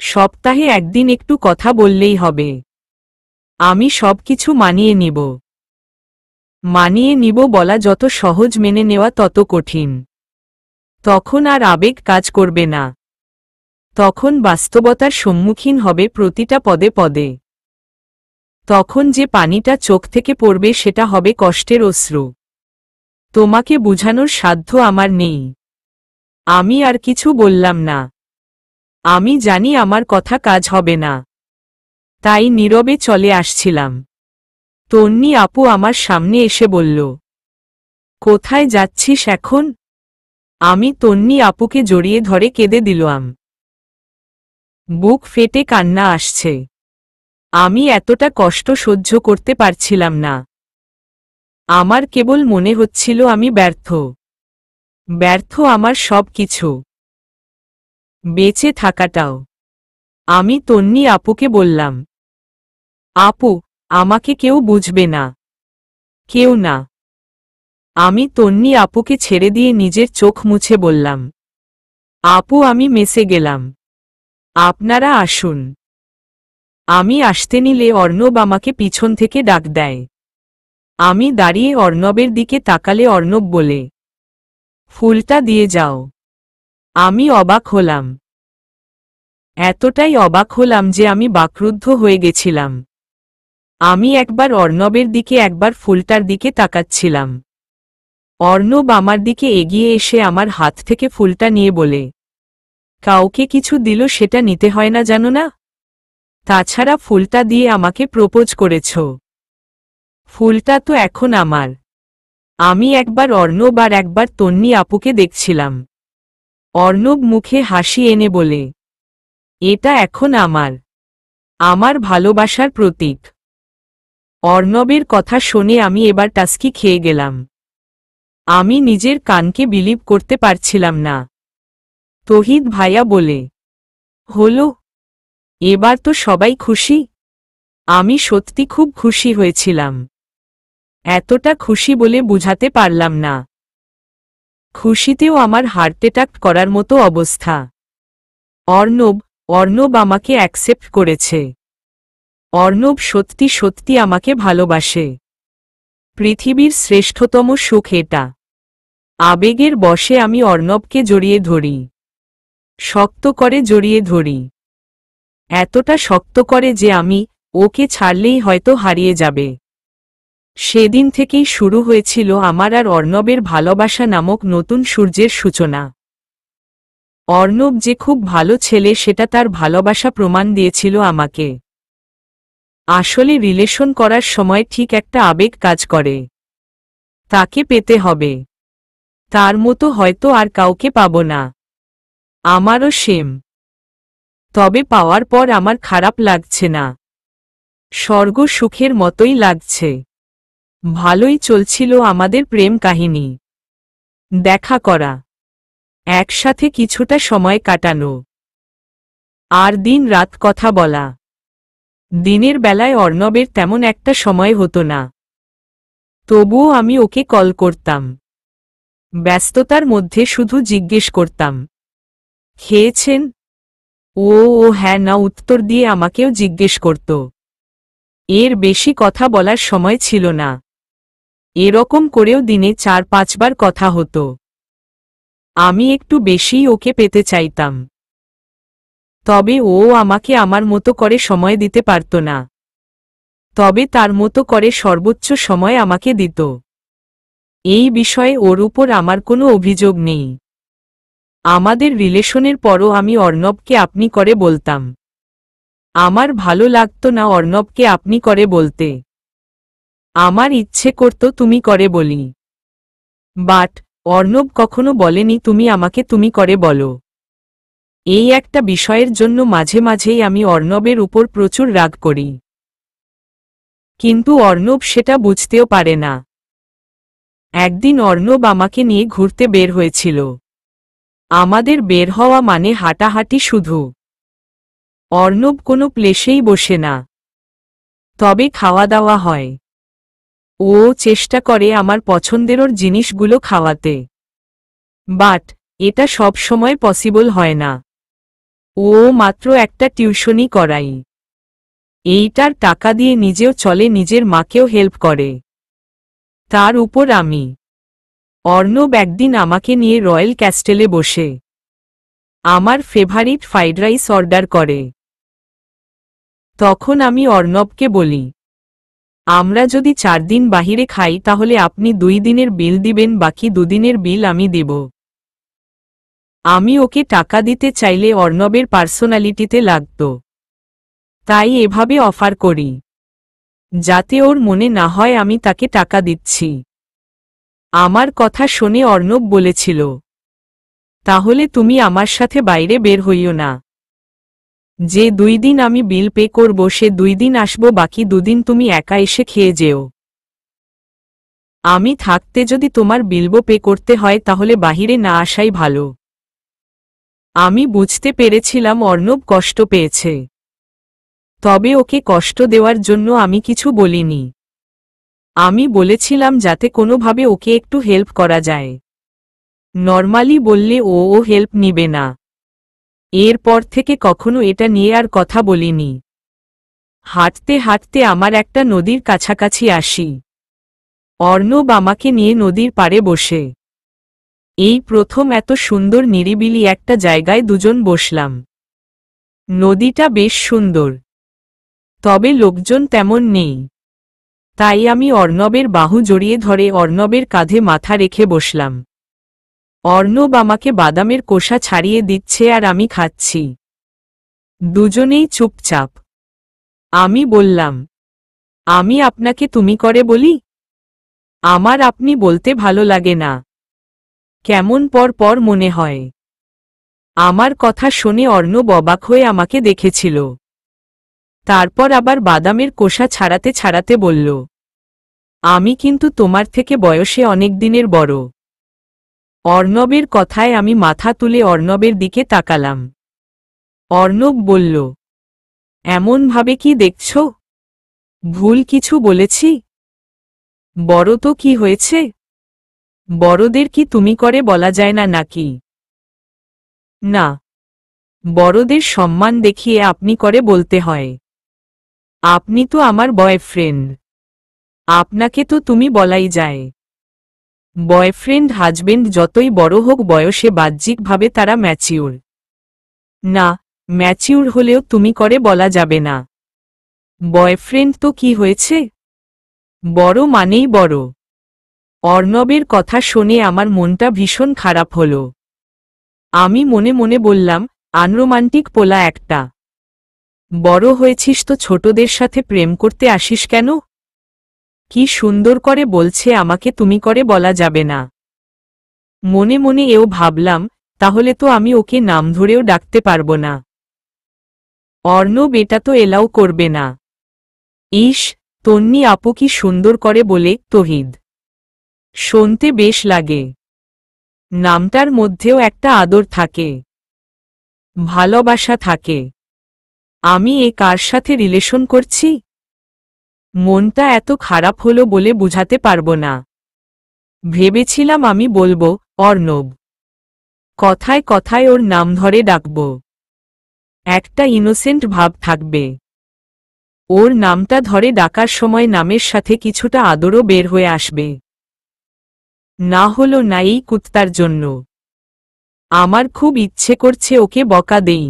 সপ্তাহে একদিন একটু কথা বললেই হবে। আমি সবকিছু মানিয়ে নিব। মানিয়ে নিব বলা যত সহজ, মেনে নেওয়া তত কঠিন। তখন আর আবেগ কাজ করবে না। তখন বাস্তবতার সম্মুখীন হবে প্রতিটা পদে পদে। তখন যে পানিটা চোখ থেকে পড়বে সেটা হবে কষ্টের অশ্রু। তোমাকে বুঝানোর সাধ্য আমার নেই। আমি আর কিছু বললাম না। আমি জানি আমার কথা কাজ হবে না, তাই নীরবে চলে আসছিলাম। তন্নি আপু আমার সামনে এসে বলল, কোথায় যাচ্ছিস এখন? আমি তন্নি আপুকে জড়িয়ে ধরে কেঁদে দিলাম। বুক ফেটে কান্না আসছে। আমি এতটা কষ্ট সহ্য করতে পারছিলাম না। আমার কেবল মনে হচ্ছিল আমি ব্যর্থ। ব্যর্থ আমার সব কিছু, বেঁচে থাকাটাও। আমি তন্নি আপুকে বললাম, আপু, আমাকে কেউ বুঝবে না, কেউ না। আমি তন্নি আপুকে ছেড়ে দিয়ে নিজের চোখ মুছে বললাম, আপু আমি মেসে গেলাম, আপনারা আসুন। আমি আসতে নিলে অর্ণব আমাকে পিছন থেকে ডাক দেয়। আমি দাঁড়িয়ে অর্ণবের দিকে তাকালে অর্ণব বলে, ফুলটা দিয়ে যাও। আমি অবাক হলাম। এতটাই অবাক হলাম যে আমি বাকরুদ্ধ হয়ে গেছিলাম। আমি একবার অর্ণবের দিকে একবার ফুলটার দিকে তাকাচ্ছিলাম। অর্ণব আমার দিকে এগিয়ে এসে আমার হাত থেকে ফুলটা নিয়ে বলে, কাউকে কিছু দিল সেটা নিতে হয় না জানো না? তাছাড়া ফুলটা দিয়ে আমাকে প্রপোজ করেছ। ফুলটা তো এখন আমার। আমি একবার অর্ণব আর একবার তন্নি আপুকে দেখছিলাম। অর্ণব মুখে হাসি এনে বলে, এটা এখন আমার, আমার ভালোবাসার প্রতীক। অর্ণবের কথা শুনে আমি এবার টাস্কি খেয়ে গেলাম। আমি নিজের কানকে বিলিভ করতে পারছিলাম না। তহিদ ভাইয়া বলে, হলো, এবার তো সবাই খুশি? আমি সত্যি খুব খুশি হয়েছিলাম। এতটা খুশি বলে বুঝাতে পারলাম না। খুশিতেও আমার হার্ট অ্যাটাক করার মতো অবস্থা। অর্ণব আমাকে অ্যাকসেপ্ট করেছে। অর্ণব সত্যি সত্যি আমাকে ভালোবাসে। পৃথিবীর শ্রেষ্ঠতম সুখ এটা। আবেগের বশে আমি অর্ণবকে জড়িয়ে ধরি, শক্ত করে জড়িয়ে ধরি। এতটা শক্ত করে যে আমি ওকে ছাড়লেই হয়তো হারিয়ে যাবে। সেদিন থেকেই শুরু হয়েছিল আমার আর অর্ণবের ভালোবাসা নামক নতুন সূর্যের সূচনা। অর্ণব যে খুব ভালো ছেলে সেটা তার ভালোবাসা প্রমাণ দিয়েছিল আমাকে। আসলে রিলেশন করার সময় ঠিক একটা আবেগ কাজ করে। তাকে পেতে হবে। তার মতো হয়তো আর কাউকে পাবো না। আমারও সেম। তবে পাওয়ার পর আমার খারাপ লাগছে না। স্বর্গ সুখের মতোই লাগছে। ভালোই চলছিল আমাদের প্রেম কাহিনী। দেখা করা, একসাথে কিছুটা সময় কাটানো, আর দিন রাত কথা বলা। দিনের বেলায় অর্ণবের তেমন একটা সময় হতো না। তবুও আমি ওকে কল করতাম। ব্যস্ততার মধ্যে শুধু জিজ্ঞেস করতাম, খেয়েছেন? ও ও হ্যাঁ না উত্তর দিয়ে আমাকেও জিজ্ঞেস করত। এর বেশি কথা বলার সময় ছিল না। এরকম করেও দিনে 4-5 বার কথা হতো। আমি একটু বেশিই ওকে পেতে চাইতাম। তবে ও আমাকে আমার মতো করে সময় দিতে পারত না। তবে তার মতো করে সর্বোচ্চ সময় আমাকে দিত। এই বিষয়ে ওর উপর আমার কোনো অভিযোগ নেই। আমাদের রিলেশনের পরও আমি অর্ণবকে আপনি করে বলতাম। আমার ভালো লাগতো না অর্ণবকে আপনি করে বলতে। আমার ইচ্ছে করত তুমি করে বলি। বাট অর্ণব কখনো বলেনি তুমি আমাকে তুমি করে বলো। এই একটা বিষয়ের জন্য মাঝে মাঝেই আমি অর্ণবের উপর প্রচুর রাগ করি। কিন্তু অর্ণব সেটা বুঝতেও পারে না। একদিন অর্ণব আমাকে নিয়ে ঘুরতে বের হয়েছিল। আমাদের বের হওয়া মানে হাঁটাহাঁটি শুধু। অর্ণব কোনো প্লেসেই বসে না, তবে খাওয়া দাওয়া হয়। ও চেষ্টা করে আমার পছন্দেরও জিনিসগুলো খাওয়াতে। বাট এটা সব সময় পসিবল হয় না। ও মাত্র একটা টিউশনি করাই। এইটার টাকা দিয়ে নিজেও চলে, নিজের মাকেও হেল্প করে। তার উপর আমি। অর্ণব একদিন আমাকে নিয়ে রয়্যাল ক্যাস্টেলে বসে আমার ফেভারিট ফ্রাইড রাইস অর্ডার করে। তখন আমি অর্ণবকে বলি, আমরা যদি 4 দিন বাহিরে খাই তাহলে আপনি 2 দিনের বিল দিবেন, বাকি 2 দিনের বিল আমি দিব। আমি ওকে টাকা দিতে চাইলে অর্ণবের পার্সোনালিটিতে লাগত, তাই এভাবে অফার করি, যাতে ওর মনে না হয় আমি তাকে টাকা দিচ্ছি। আমার কথা শুনে অর্ণব বলেছিল, তাহলে তুমি আমার সাথে বাইরে বের হইও না। যে 2 দিন আমি বিল পে করব সে 2 দিন আসবো, বাকি 2 দিন তুমি একা এসে খেয়ে যেও। আমি থাকতে যদি তোমার বিলবো পে করতে হয় তাহলে বাহিরে না আসাই ভালো। আমি বুঝতে পেরেছিলাম অর্ণব কষ্ট পেয়েছে, তবে ওকে কষ্ট দেওয়ার জন্য আমি কিছু বলিনি। আমি বলেছিলাম যাতে কোনোভাবে ওকে একটু হেল্প করা যায়। নর্মালি বললে ও হেল্প নিবে না। এরপর থেকে কখনো এটা নিয়ে আর কথা বলিনি। হাঁটতে হাঁটতে আমার একটা নদীর কাছাকাছি আসি। অর্ণব আমাকে নিয়ে নদীর পাড়ে বসে। এই প্রথম এত সুন্দর নিরিবিলি একটা জায়গায় দুজন বসলাম। নদীটা বেশ সুন্দর, তবে লোকজন তেমন নেই, তাই আমি অর্ণবের বাহু জড়িয়ে ধরে অর্ণবের কাঁধে মাথা রেখে বসলাম। অর্ণব আমাকে বাদামের কোষা ছাড়িয়ে দিচ্ছে আর আমি খাচ্ছি। দুজনেই চুপচাপ। আমি বললাম, আমি আপনাকে তুমি করে বলি? আমার আপনি বলতে ভালো লাগে না, কেমন পর পর মনে হয়। আমার কথা শুনে অর্ণব অবাক হয়ে আমাকে দেখেছিল, তারপর আবার বাদামের কোষা ছাড়াতে ছাড়াতে বলল, আমি কিন্তু তোমার থেকে বয়সে অনেক দিনের বড়। অর্ণবের কথায় আমি মাথা তুলে অর্ণবের দিকে তাকালাম। অর্ণব বলল, এমনভাবে কি দেখছ? ভুল কিছু বলেছি? বড় তো কি হয়েছে? বড়দের কি তুমি করে বলা যায় না নাকি? না, বড়দের সম্মান দেখিয়ে আপনি করে বলতে হয়। আপনি তো আমার বয়ফ্রেন্ড, আপনাকে তো তুমি বলাই যায়। বয়ফ্রেন্ড হাজবেন্ড যতই বড় হোক বয়সে বাহ্যিকভাবে তারা ম্যাচিউর। না, ম্যাচিউর হলেও তুমি করে বলা যাবে না। বয়ফ্রেন্ড তো কি হয়েছে, বড় মানেই বড়। অর্ণবের কথা শুনে আমার মনটা ভীষণ খারাপ হল। আমি মনে মনে বললাম, আনরোমান্টিক পোলা একটা। বড় হয়েছিস তো ছোটদের সাথে প্রেম করতে আসিস কেন? কি সুন্দর করে বলছে আমাকে তুমি করে বলা যাবে না। মনে মনে এও ভাবলাম, তাহলে তো আমি ওকে নাম ধরেও ডাকতে পারবো না। অর্ণব এটা তো এলাও করবে না। ইস, তন্নি আপু কি সুন্দর করে বলে, তহিদ। শুনতে বেশ লাগে। নামটার মধ্যেও একটা আদর থাকে, ভালোবাসা থাকে। আমি কার সাথে রিলেশন করছি? মনটা এত খারাপ হলো বলে বুঝাতে পারবো না। ভেবেছিলাম আমি বলবো, অর্ণব। কথায় কথায় ওর নাম ধরে ডাকব, একটা ইনোসেন্ট ভাব থাকবে। ওর নামটা ধরে ডাকার সময় নামের সাথে কিছুটা আদরও বের হয়ে আসবে। না হলো না এই কুত্তার জন্য। আমার খুব ইচ্ছে করছে ওকে বকা দেই,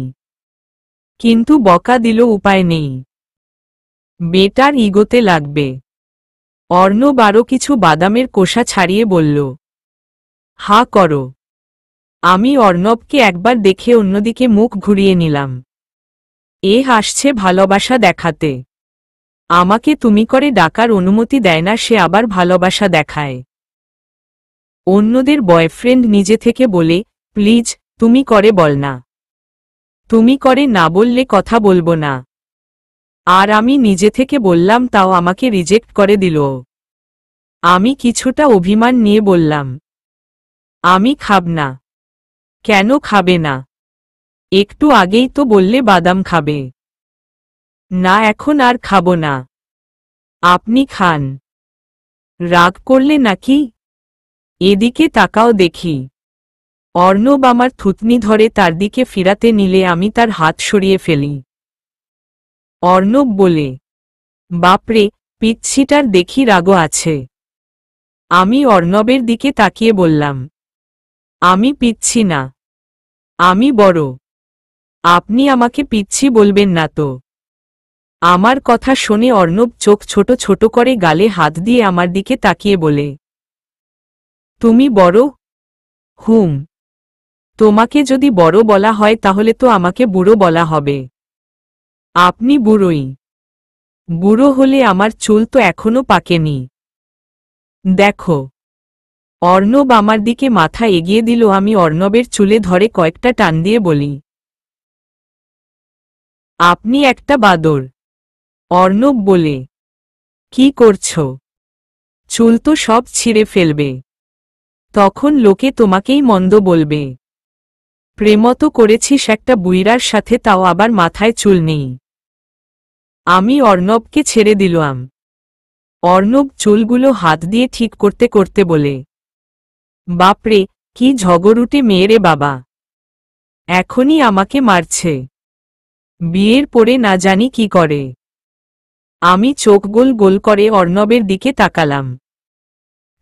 কিন্তু বকা দিল উপায় নেই। বেটার ইগোতে লাগবে। অর্ণব আরও কিছু বাদামের কোষা ছাড়িয়ে বলল, হা করো। আমি অর্ণবকে একবার দেখে অন্যদিকে মুখ ঘুরিয়ে নিলাম। হাসছে ভালোবাসা দেখাতে। আমাকে তুমি করে ডাকার অনুমতি দেয় না, সে আবার ভালোবাসা দেখায়। অন্যদের বয়ফ্রেন্ড নিজে থেকে বলে, প্লিজ তুমি করে বল না। তুমি করে না বললে কথা বলবো না। আর আমি নিজে থেকে বললাম, তাও আমাকে রিজেক্ট করে দিল। আমি কিছুটা অভিমান নিয়ে বললাম, আমি খাব না। কেন খাবে না? একটু আগেই তো বললে বাদাম খাবে। না, এখন আর খাবো না। আপনি খান। রাগ করলে নাকি? এদিকে তাকাও দেখি। অর্ণব আমার থুতনি ধরে তার দিকে ফিরাতে নিলে আমি তার হাত সরিয়ে ফেলি। অর্ণব বলে, বাপরে, পিচ্ছিটার দেখি রাগও আছে। আমি অর্ণবের দিকে তাকিয়ে বললাম, আমি পিচ্ছি না, আমি বড়। আপনি আমাকে পিচ্ছি বলবেন না তো। আমার কথা শুনে অর্ণব চোখ ছোট ছোট করে গালে হাত দিয়ে আমার দিকে তাকিয়ে বলে, তুমি বড়? হুম। তোমাকে যদি বড় বলা হয় তাহলে তো আমাকে বুড়ো বলা হবে। আপনি বুড়োই। বুড়ো হলে আমার চুল তো এখনো পাকেনি। দেখো। অর্ণব আমার দিকে মাথা এগিয়ে দিল। আমি অর্ণবের চুলে ধরে কয়েকটা টান দিয়ে বলি, আপনি একটা বাদর। অর্ণব বলে, কি করছো? চুল তো সব ছিঁড়ে ফেলবে। তখন লোকে তোমাকেই মন্দ বলবে। প্রেমত করেছিস একটা বুইড়ার সাথে, তাও আবার মাথায় চুল নেই। আমি অর্ণবকে ছেড়ে দিলাম। অর্ণব চুলগুলো হাত দিয়ে ঠিক করতে করতে বলে, বাপরে, কি ঝগড়ুটে মেয়ে রে বাবা। এখনই আমাকে মারছে। বিয়ের পরে না জানি কি করে। আমি চোখ গোল গোল করে অর্ণবের দিকে তাকালাম,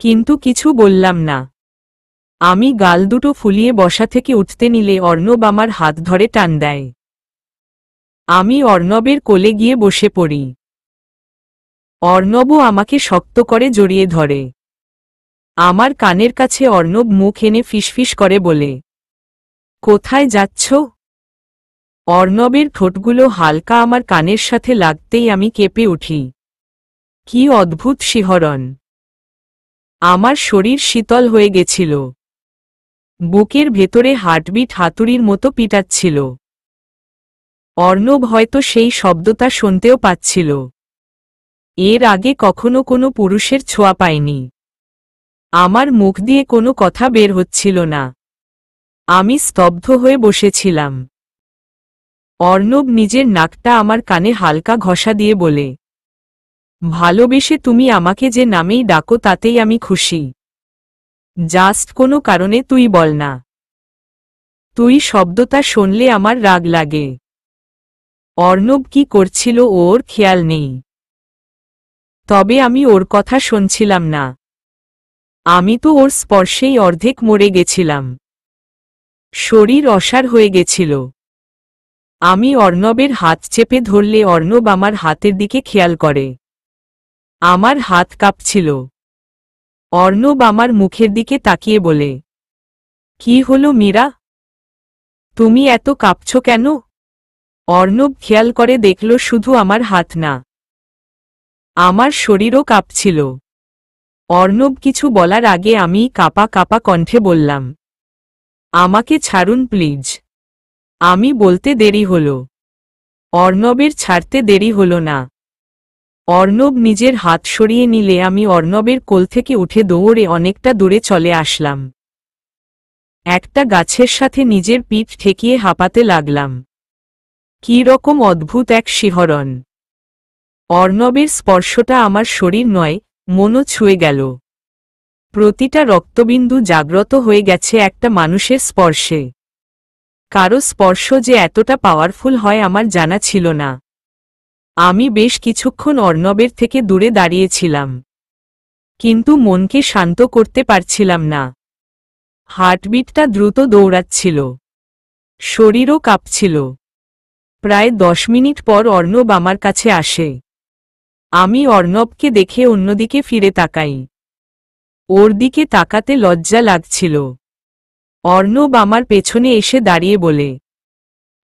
কিন্তু কিছু বললাম না। আমি গাল দুটো ফুলিয়ে বসা থেকে উঠতে নিলে অর্ণব আমার হাত ধরে টান দেয়। আমি অর্ণবের কোলে গিয়ে বসে পড়ি। অর্ণবও আমাকে শক্ত করে জড়িয়ে ধরে। আমার কানের কাছে অর্ণব মুখ এনে ফিসফিস করে বলে, কোথায় যাচ্ছ? অর্ণবের ঠোঁটগুলো হালকা আমার কানের সাথে লাগতেই আমি কেঁপে উঠি। কি অদ্ভুত শিহরণ! আমার শরীর শীতল হয়ে গেছিল। বুকের ভেতরে হার্টবিট হাতুড়ির মতো পিটাচ্ছিল। অর্ণব হয়তো সেই শব্দটা শুনতেও পাচ্ছিল। এর আগে কখনো কোনো পুরুষের ছোঁয়া পাইনি। আমার মুখ দিয়ে কোনো কথা বের হচ্ছিল না। আমি স্তব্ধ হয়ে বসেছিলাম। অর্ণব নিজের নাকটা আমার কানে হালকা ঘষা দিয়ে বলে, ভালোবেসে তুমি আমাকে যে নামেই ডাকো তাতেই আমি খুশি। জাস্ট কোনো কারণে তুই বল না। তুই শব্দটা শুনলে আমার রাগ লাগে। অর্ণব কি করছিল ওর খেয়াল নেই। তবে আমি ওর কথা শুনছিলাম না। আমি তো ওর স্পর্শেই অর্ধেক মরে গেছিলাম। শরীর অসাড় হয়ে গেছিল। আমি অর্ণবের হাত চেপে ধরলে অর্ণব আমার হাতের দিকে খেয়াল করে। আমার হাত কাঁপছিল। অর্ণব আমার মুখের দিকে তাকিয়ে বলে, কি হলো মীরা? তুমি এত কাঁপছ কেন? অর্ণব খেয়াল করে দেখল শুধু আমার হাত না, আমার শরীরও কাঁপছিল। অর্ণব কিছু বলার আগে আমি কাঁপা কাঁপা কণ্ঠে বললাম, আমাকে ছাড়ুন প্লিজ। আমি বলতে দেরি হল। অর্ণবের ছাড়তে দেরি হল না। অর্ণব নিজের হাত সরিয়ে নিলে আমি অর্ণবের কোল থেকে উঠে দৌড়ে অনেকটা দূরে চলে আসলাম। একটা গাছের সাথে নিজের পিঠ ঠেকিয়ে হাঁপাতে লাগলাম। কী রকম অদ্ভুত এক শিহরণ! অর্ণবের স্পর্শটা আমার শরীর নয়, মনও ছুঁয়ে গেল। প্রতিটা রক্তবিন্দু জাগ্রত হয়ে গেছে একটা মানুষের স্পর্শে। কারো স্পর্শ যে এতটা পাওয়ারফুল হয় আমার জানা ছিল না। আমি বেশ কিছুক্ষণ অর্ণবের থেকে দূরে দাঁড়িয়েছিলাম, কিন্তু মনকে শান্ত করতে পারছিলাম না। হার্টবিটটা দ্রুত দৌড়াচ্ছিল। শরীরও কাঁপছিল। প্রায় 10 মিনিট পর অর্ণব আমার কাছে আসে। আমি অর্ণবকে দেখে অন্যদিকে ফিরে তাকাই। ওর দিকে তাকাতে লজ্জা লাগছিল। অর্ণব আমার পেছনে এসে দাঁড়িয়ে বলে,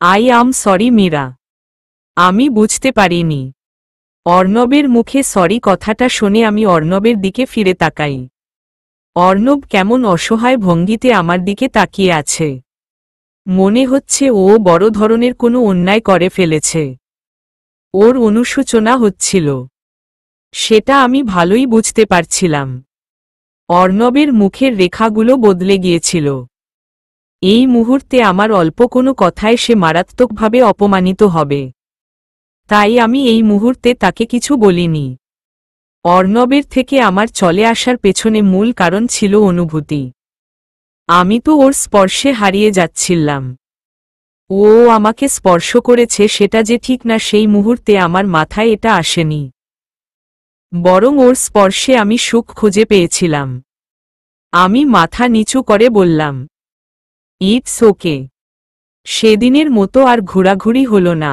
আই অ্যাম সরি মীরা। আমি বুঝতে পারিনি। অর্ণবের মুখে সরি কথাটা শুনে আমি অর্ণবের দিকে ফিরে তাকাই। অর্ণব কেমন অসহায় ভঙ্গিতে আমার দিকে তাকিয়ে আছে। মনে হচ্ছে ও বড় ধরনের কোনো অন্যায় করে ফেলেছে। ওর অনুশোচনা হচ্ছিল। সেটা আমি ভালোই বুঝতে পারছিলাম। অর্ণবের মুখের রেখাগুলো বদলে গিয়েছিল। এই মুহূর্তে আমার অল্প কোনো কথায় সে মারাত্মকভাবে অপমানিত হবে। তাই আমি এই মুহূর্তে তাকে কিছু বলিনি। অর্ণবের থেকে আমার চলে আসার পেছনে মূল কারণ ছিল অনুভূতি। আমি তো ওর স্পর্শে হারিয়ে যাচ্ছিলাম। ও আমাকে স্পর্শ করেছে সেটা যে ঠিক না সেই মুহূর্তে আমার মাথায় এটা আসেনি। বরং ওর স্পর্শে আমি সুখ খুঁজে পেয়েছিলাম। আমি মাথা নিচু করে বললাম, ইটস ওকে। সেদিনের মতো আর ঘোরাঘুরি হলো না।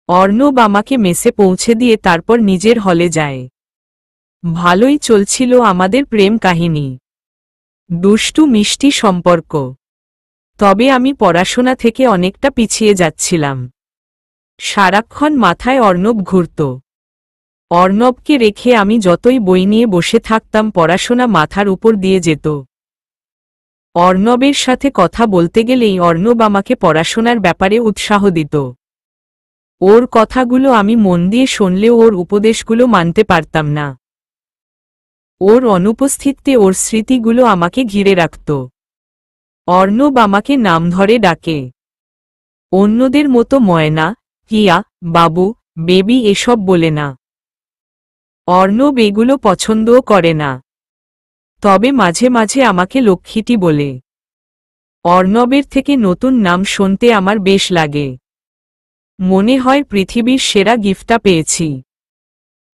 অর্ণব আমাকে মেসে পৌঁছে দিয়ে তারপর নিজের হলে যায়। ভালোই চলছিল আমাদের প্রেম কাহিনী, দুষ্টু মিষ্টি সম্পর্ক। তবে আমি পড়াশোনা থেকে অনেকটা পিছিয়ে যাচ্ছিলাম। সারাক্ষণ মাথায় অর্ণব ঘুরত। অর্ণবকে রেখে আমি যতই বই নিয়ে বসে থাকতাম পড়াশোনা মাথার উপর দিয়ে যেত। অর্ণবের সাথে কথা বলতে গেলেই অর্ণব আমাকে পড়াশোনার ব্যাপারে উৎসাহ দিত। ওর কথাগুলো আমি মন দিয়ে শুনলেও ওর উপদেশগুলো মানতে পারতাম না। ওর অনুপস্থিতিতে ওর স্মৃতিগুলো আমাকে ঘিরে রাখত। অর্ণব আমাকে নাম ধরে ডাকে, অন্যদের মতো ময়না, হিয়া, বাবু, বেবি এসব বলে না। অর্ণব এগুলো পছন্দও করে না। তবে মাঝে মাঝে আমাকে লক্ষ্মীটি বলে। অর্ণবের থেকে নতুন নাম শুনতে আমার বেশ লাগে। মনে হয় পৃথিবীর সেরা গিফটটা পেয়েছি।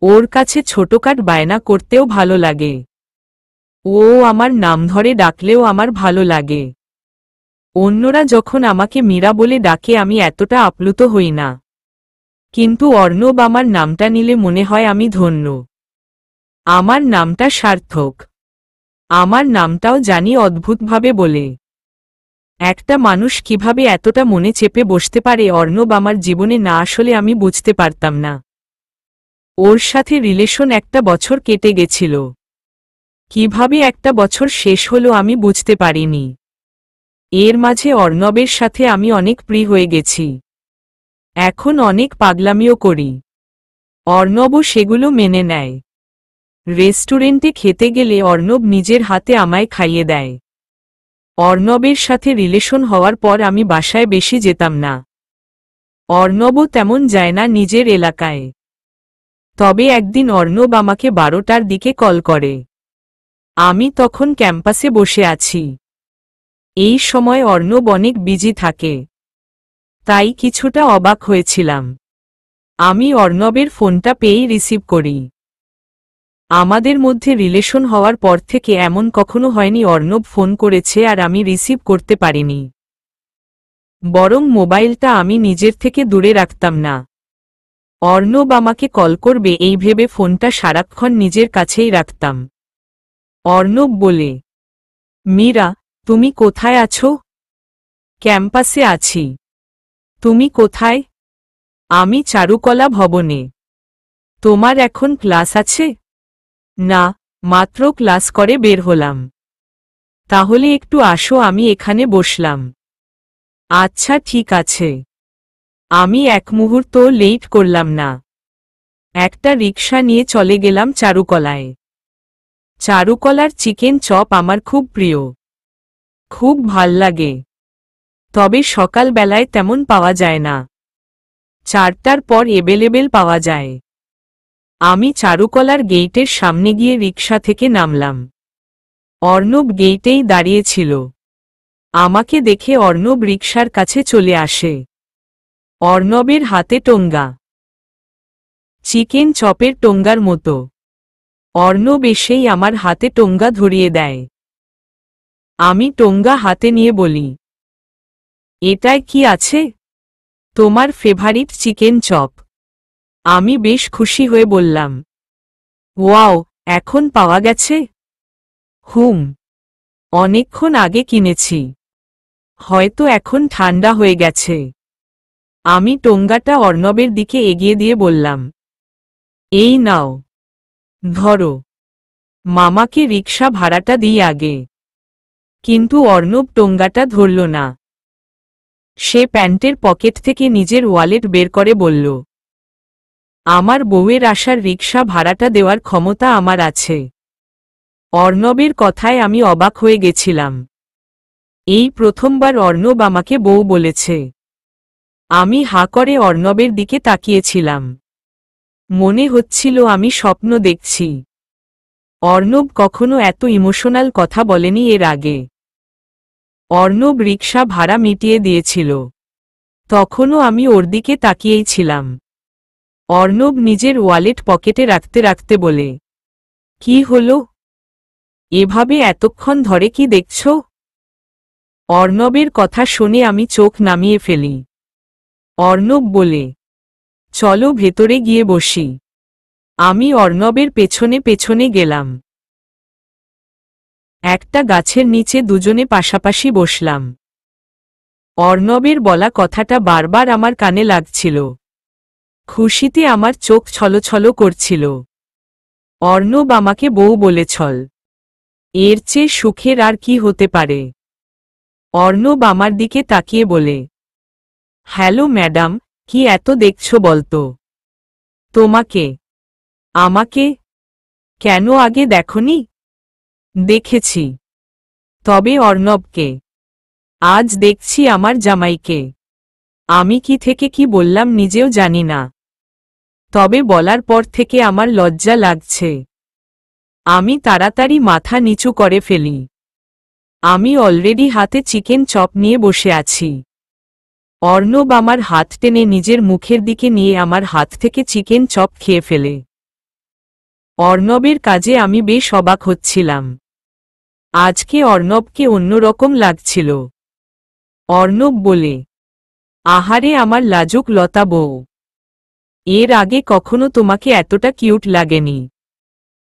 ওর কাছে ছোটখাট বায়না করতেও ভালো লাগে। ও আমার নাম ধরে ডাকলেও আমার ভালো লাগে। অন্যরা যখন আমাকে মীরা বলে ডাকে আমি এতটা আপ্লুত হই না, কিন্তু অর্ণব আমার নামটা নিলে মনে হয় আমি ধন্য। আমার নামটা সার্থক। আমার নামটাও জানি অদ্ভুতভাবে বলে। একটা মানুষ কিভাবে এতটা মনে চেপে বসতে পারে অর্ণব আমার জীবনে না আসলে আমি বুঝতে পারতাম না। ওর সাথে রিলেশন একটা বছর কেটে গেছিল। কিভাবে একটা বছর শেষ হলো আমি বুঝতে পারিনি। এর মাঝে অর্ণবের সাথে আমি অনেক প্রিয় হয়ে গেছি। এখন অনেক পাগলামিও করি। অর্ণবও সেগুলো মেনে নেয়। রেস্টুরেন্টে খেতে গেলে অর্ণব নিজের হাতে আমায় খাইয়ে দেয়। অর্ণবের সাথে রিলেশন হওয়ার পর আমি বাসায় বেশি যেতাম না। অর্ণবও তেমন যায় না নিজের এলাকায়। তবে একদিন অর্ণব আমাকে 12টার দিকে কল করে। আমি তখন ক্যাম্পাসে বসে আছি। এই সময় অর্ণব অনেক বিজি থাকে, তাই কিছুটা অবাক হয়েছিলাম। আমি অর্ণবের ফোনটা পেয়েই রিসিভ করি। আমাদের মধ্যে রিলেশন হওয়ার পর থেকে এমন কখনো হয়নি অর্ণব ফোন করেছে আর আমি রিসিভ করতে পারিনি। বরং মোবাইলটা আমি নিজের থেকে দূরে রাখতাম না। অর্ণব আমাকে কল করবে এই ভেবে ফোনটা সারাক্ষণ নিজের কাছেই রাখতাম। অর্ণব বলে, মীরা, তুমি কোথায় আছো? ক্যাম্পাসে আছি। তুমি কোথায়? আমি চারুকলা ভবনে। তোমার এখন ক্লাস আছে? না, মাত্র ক্লাস করে বের হলাম। তাহলে একটু আসো, আমি এখানে বসলাম। আচ্ছা ঠিক আছে। আমি এক মুহূর্ত লেট করলাম না। একটা রিকশা নিয়ে চলে গেলাম চারুকলায়। চারুকলার চিকেন চপ আমার খুব প্রিয়। খুব ভাল লাগে। তবে সকালবেলায় তেমন পাওয়া যায় না। 4টার পর এভেলেবেল পাওয়া যায়। আমি চারুকলার গেইটের সামনে গিয়ে রিকশা থেকে নামলাম। অর্ণব গেইটেই দাঁড়িয়েছিল। আমাকে দেখে অর্ণব রিকশার কাছে চলে আসে। অর্ণবের হাতে টোঙ্গা, চিকেন চপের টোঙ্গার মতো। অর্ণব এসেই আমার হাতে টোঙ্গা ধরিয়ে দেয়। আমি টোঙ্গা হাতে নিয়ে বলি, এটায় কি আছে? তোমার ফেভারিট চিকেন চপ। আমি বেশ খুশি হয়ে বললাম, ওয়াও, এখন পাওয়া গেছে? হুম, অনেকক্ষণ আগে কিনেছি। হয়তো এখন ঠান্ডা হয়ে গেছে। আমি টোঙ্গাটা অর্ণবের দিকে এগিয়ে দিয়ে বললাম, এই নাও, ধরো। মামাকে রিকশা ভাড়াটা দিই আগে। কিন্তু অর্ণব টোঙ্গাটা ধরল না। সে প্যান্টের পকেট থেকে নিজের ওয়ালেট বের করে বলল, আমার বউয়ের আসার রিকশা ভাড়াটা দেওয়ার ক্ষমতা আমার আছে। অর্ণবের কথায় আমি অবাক হয়ে গেছিলাম। এই প্রথমবার অর্ণব আমাকে বউ বলেছে। আমি হাঁ করে অর্ণবের দিকে তাকিয়েছিলাম। মনে হচ্ছিল আমি স্বপ্ন দেখছি। অর্ণব কখনো এত ইমোশনাল কথা বলেনি এর আগে। অর্ণব রিকশা ভাড়া মিটিয়ে দিয়েছিল। তখনও আমি ওর দিকে তাকিয়েই ছিলাম। অর্ণব নিজের ওয়ালেট পকেটে রাখতে রাখতে বলে, কি হলো? এভাবে এতক্ষণ ধরে কি দেখছ? অর্ণবের কথা শুনে আমি চোখ নামিয়ে ফেলি। অর্ণব বলে, চলো ভেতরে গিয়ে বসি। আমি অর্ণবের পেছনে পেছনে গেলাম। একটা গাছের নিচে দুজনে পাশাপাশি বসলাম। অর্ণবের বলা কথাটা বারবার আমার কানে লাগছিল। খুশিতে আমার চোখ ছলছল করছিল। অর্ণব আমাকে বউ বলেছল। এর চেয়ে সুখের আর কি হতে পারে? অর্ণব আমার দিকে তাকিয়ে বলে, হ্যালো ম্যাডাম, কি এত দেখছো বলতো? তোমাকে? আমাকে? কেন আগে দেখনি? দেখেছি। তবে অর্ণবকে। আজ দেখছি আমার জামাইকে। আমি কি থেকে কি বললাম নিজেও জানি না। তবে বলার পর থেকে আমার লজ্জা লাগছে। আমি তাড়াতাড়ি মাথা নিচু করে ফেলি। আমি অলরেডি হাতে চিকেন চপ নিয়ে বসে আছি। অর্ণব আমার হাত টেনে নিজের মুখের দিকে নিয়ে আমার হাত থেকে চিকেন চপ খেয়ে ফেলে। অর্ণবের কাজে আমি বেশ অবাক হচ্ছিলাম। আজকে অর্ণবকে অন্যরকম লাগছিল। অর্ণব বলে, আহারে আমার লাজুক লতা বউ, এর আগে কখনো তোমাকে এতটা কিউট লাগেনি।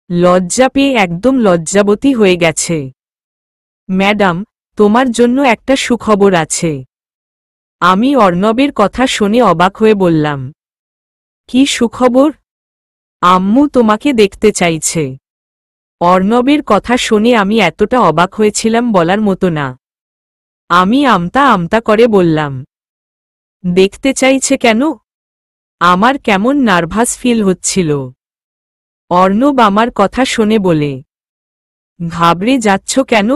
লজ্জা পেয়ে একদম লজ্জাবতী হয়ে গেছে। ম্যাডাম, তোমার জন্য একটা সুখবর আছে। আমি অর্ণবের কথা শুনে অবাক হয়ে বললাম, কি সুখবর? আম্মু তোমাকে দেখতে চাইছে। অর্ণবের কথা শুনে আমি এতটা অবাক হয়েছিলাম বলার মতো না। আমি আমতা আমতা করে বললাম, দেখতে চাইছে কেন? আমার কেমন নার্ভাস ফিল হচ্ছিল। অর্ণব আমার কথা শুনে বলে, ঘাবড়ে যাচ্ছ কেন?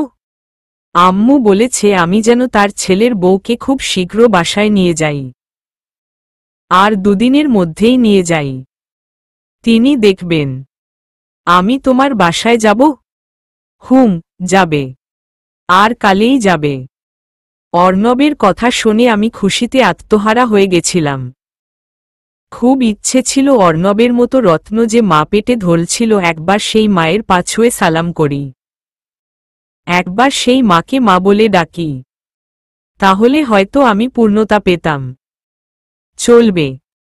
আম্মু বলেছে আমি যেন তার ছেলের বউকে খুব শীঘ্র বাসায় নিয়ে যাই। আর দুদিনের মধ্যেই নিয়ে যাই। তিনি দেখবেন। আমি তোমার বাসায় যাব? হুম, যাবে। আর কালেই যাবে। অর্ণবের কথা শুনে আমি খুশিতে আত্মহারা হয়ে গেছিলাম। খুব ইচ্ছে ছিল অর্ণবের মতো রত্ন যে মা পেটে ধরছিল একবার সেই মায়ের পা ছুঁয়ে সালাম করি। একবার সেই মাকে মা বলে ডাকি। তাহলে হয়তো আমি পূর্ণতা পেতাম। চলবে।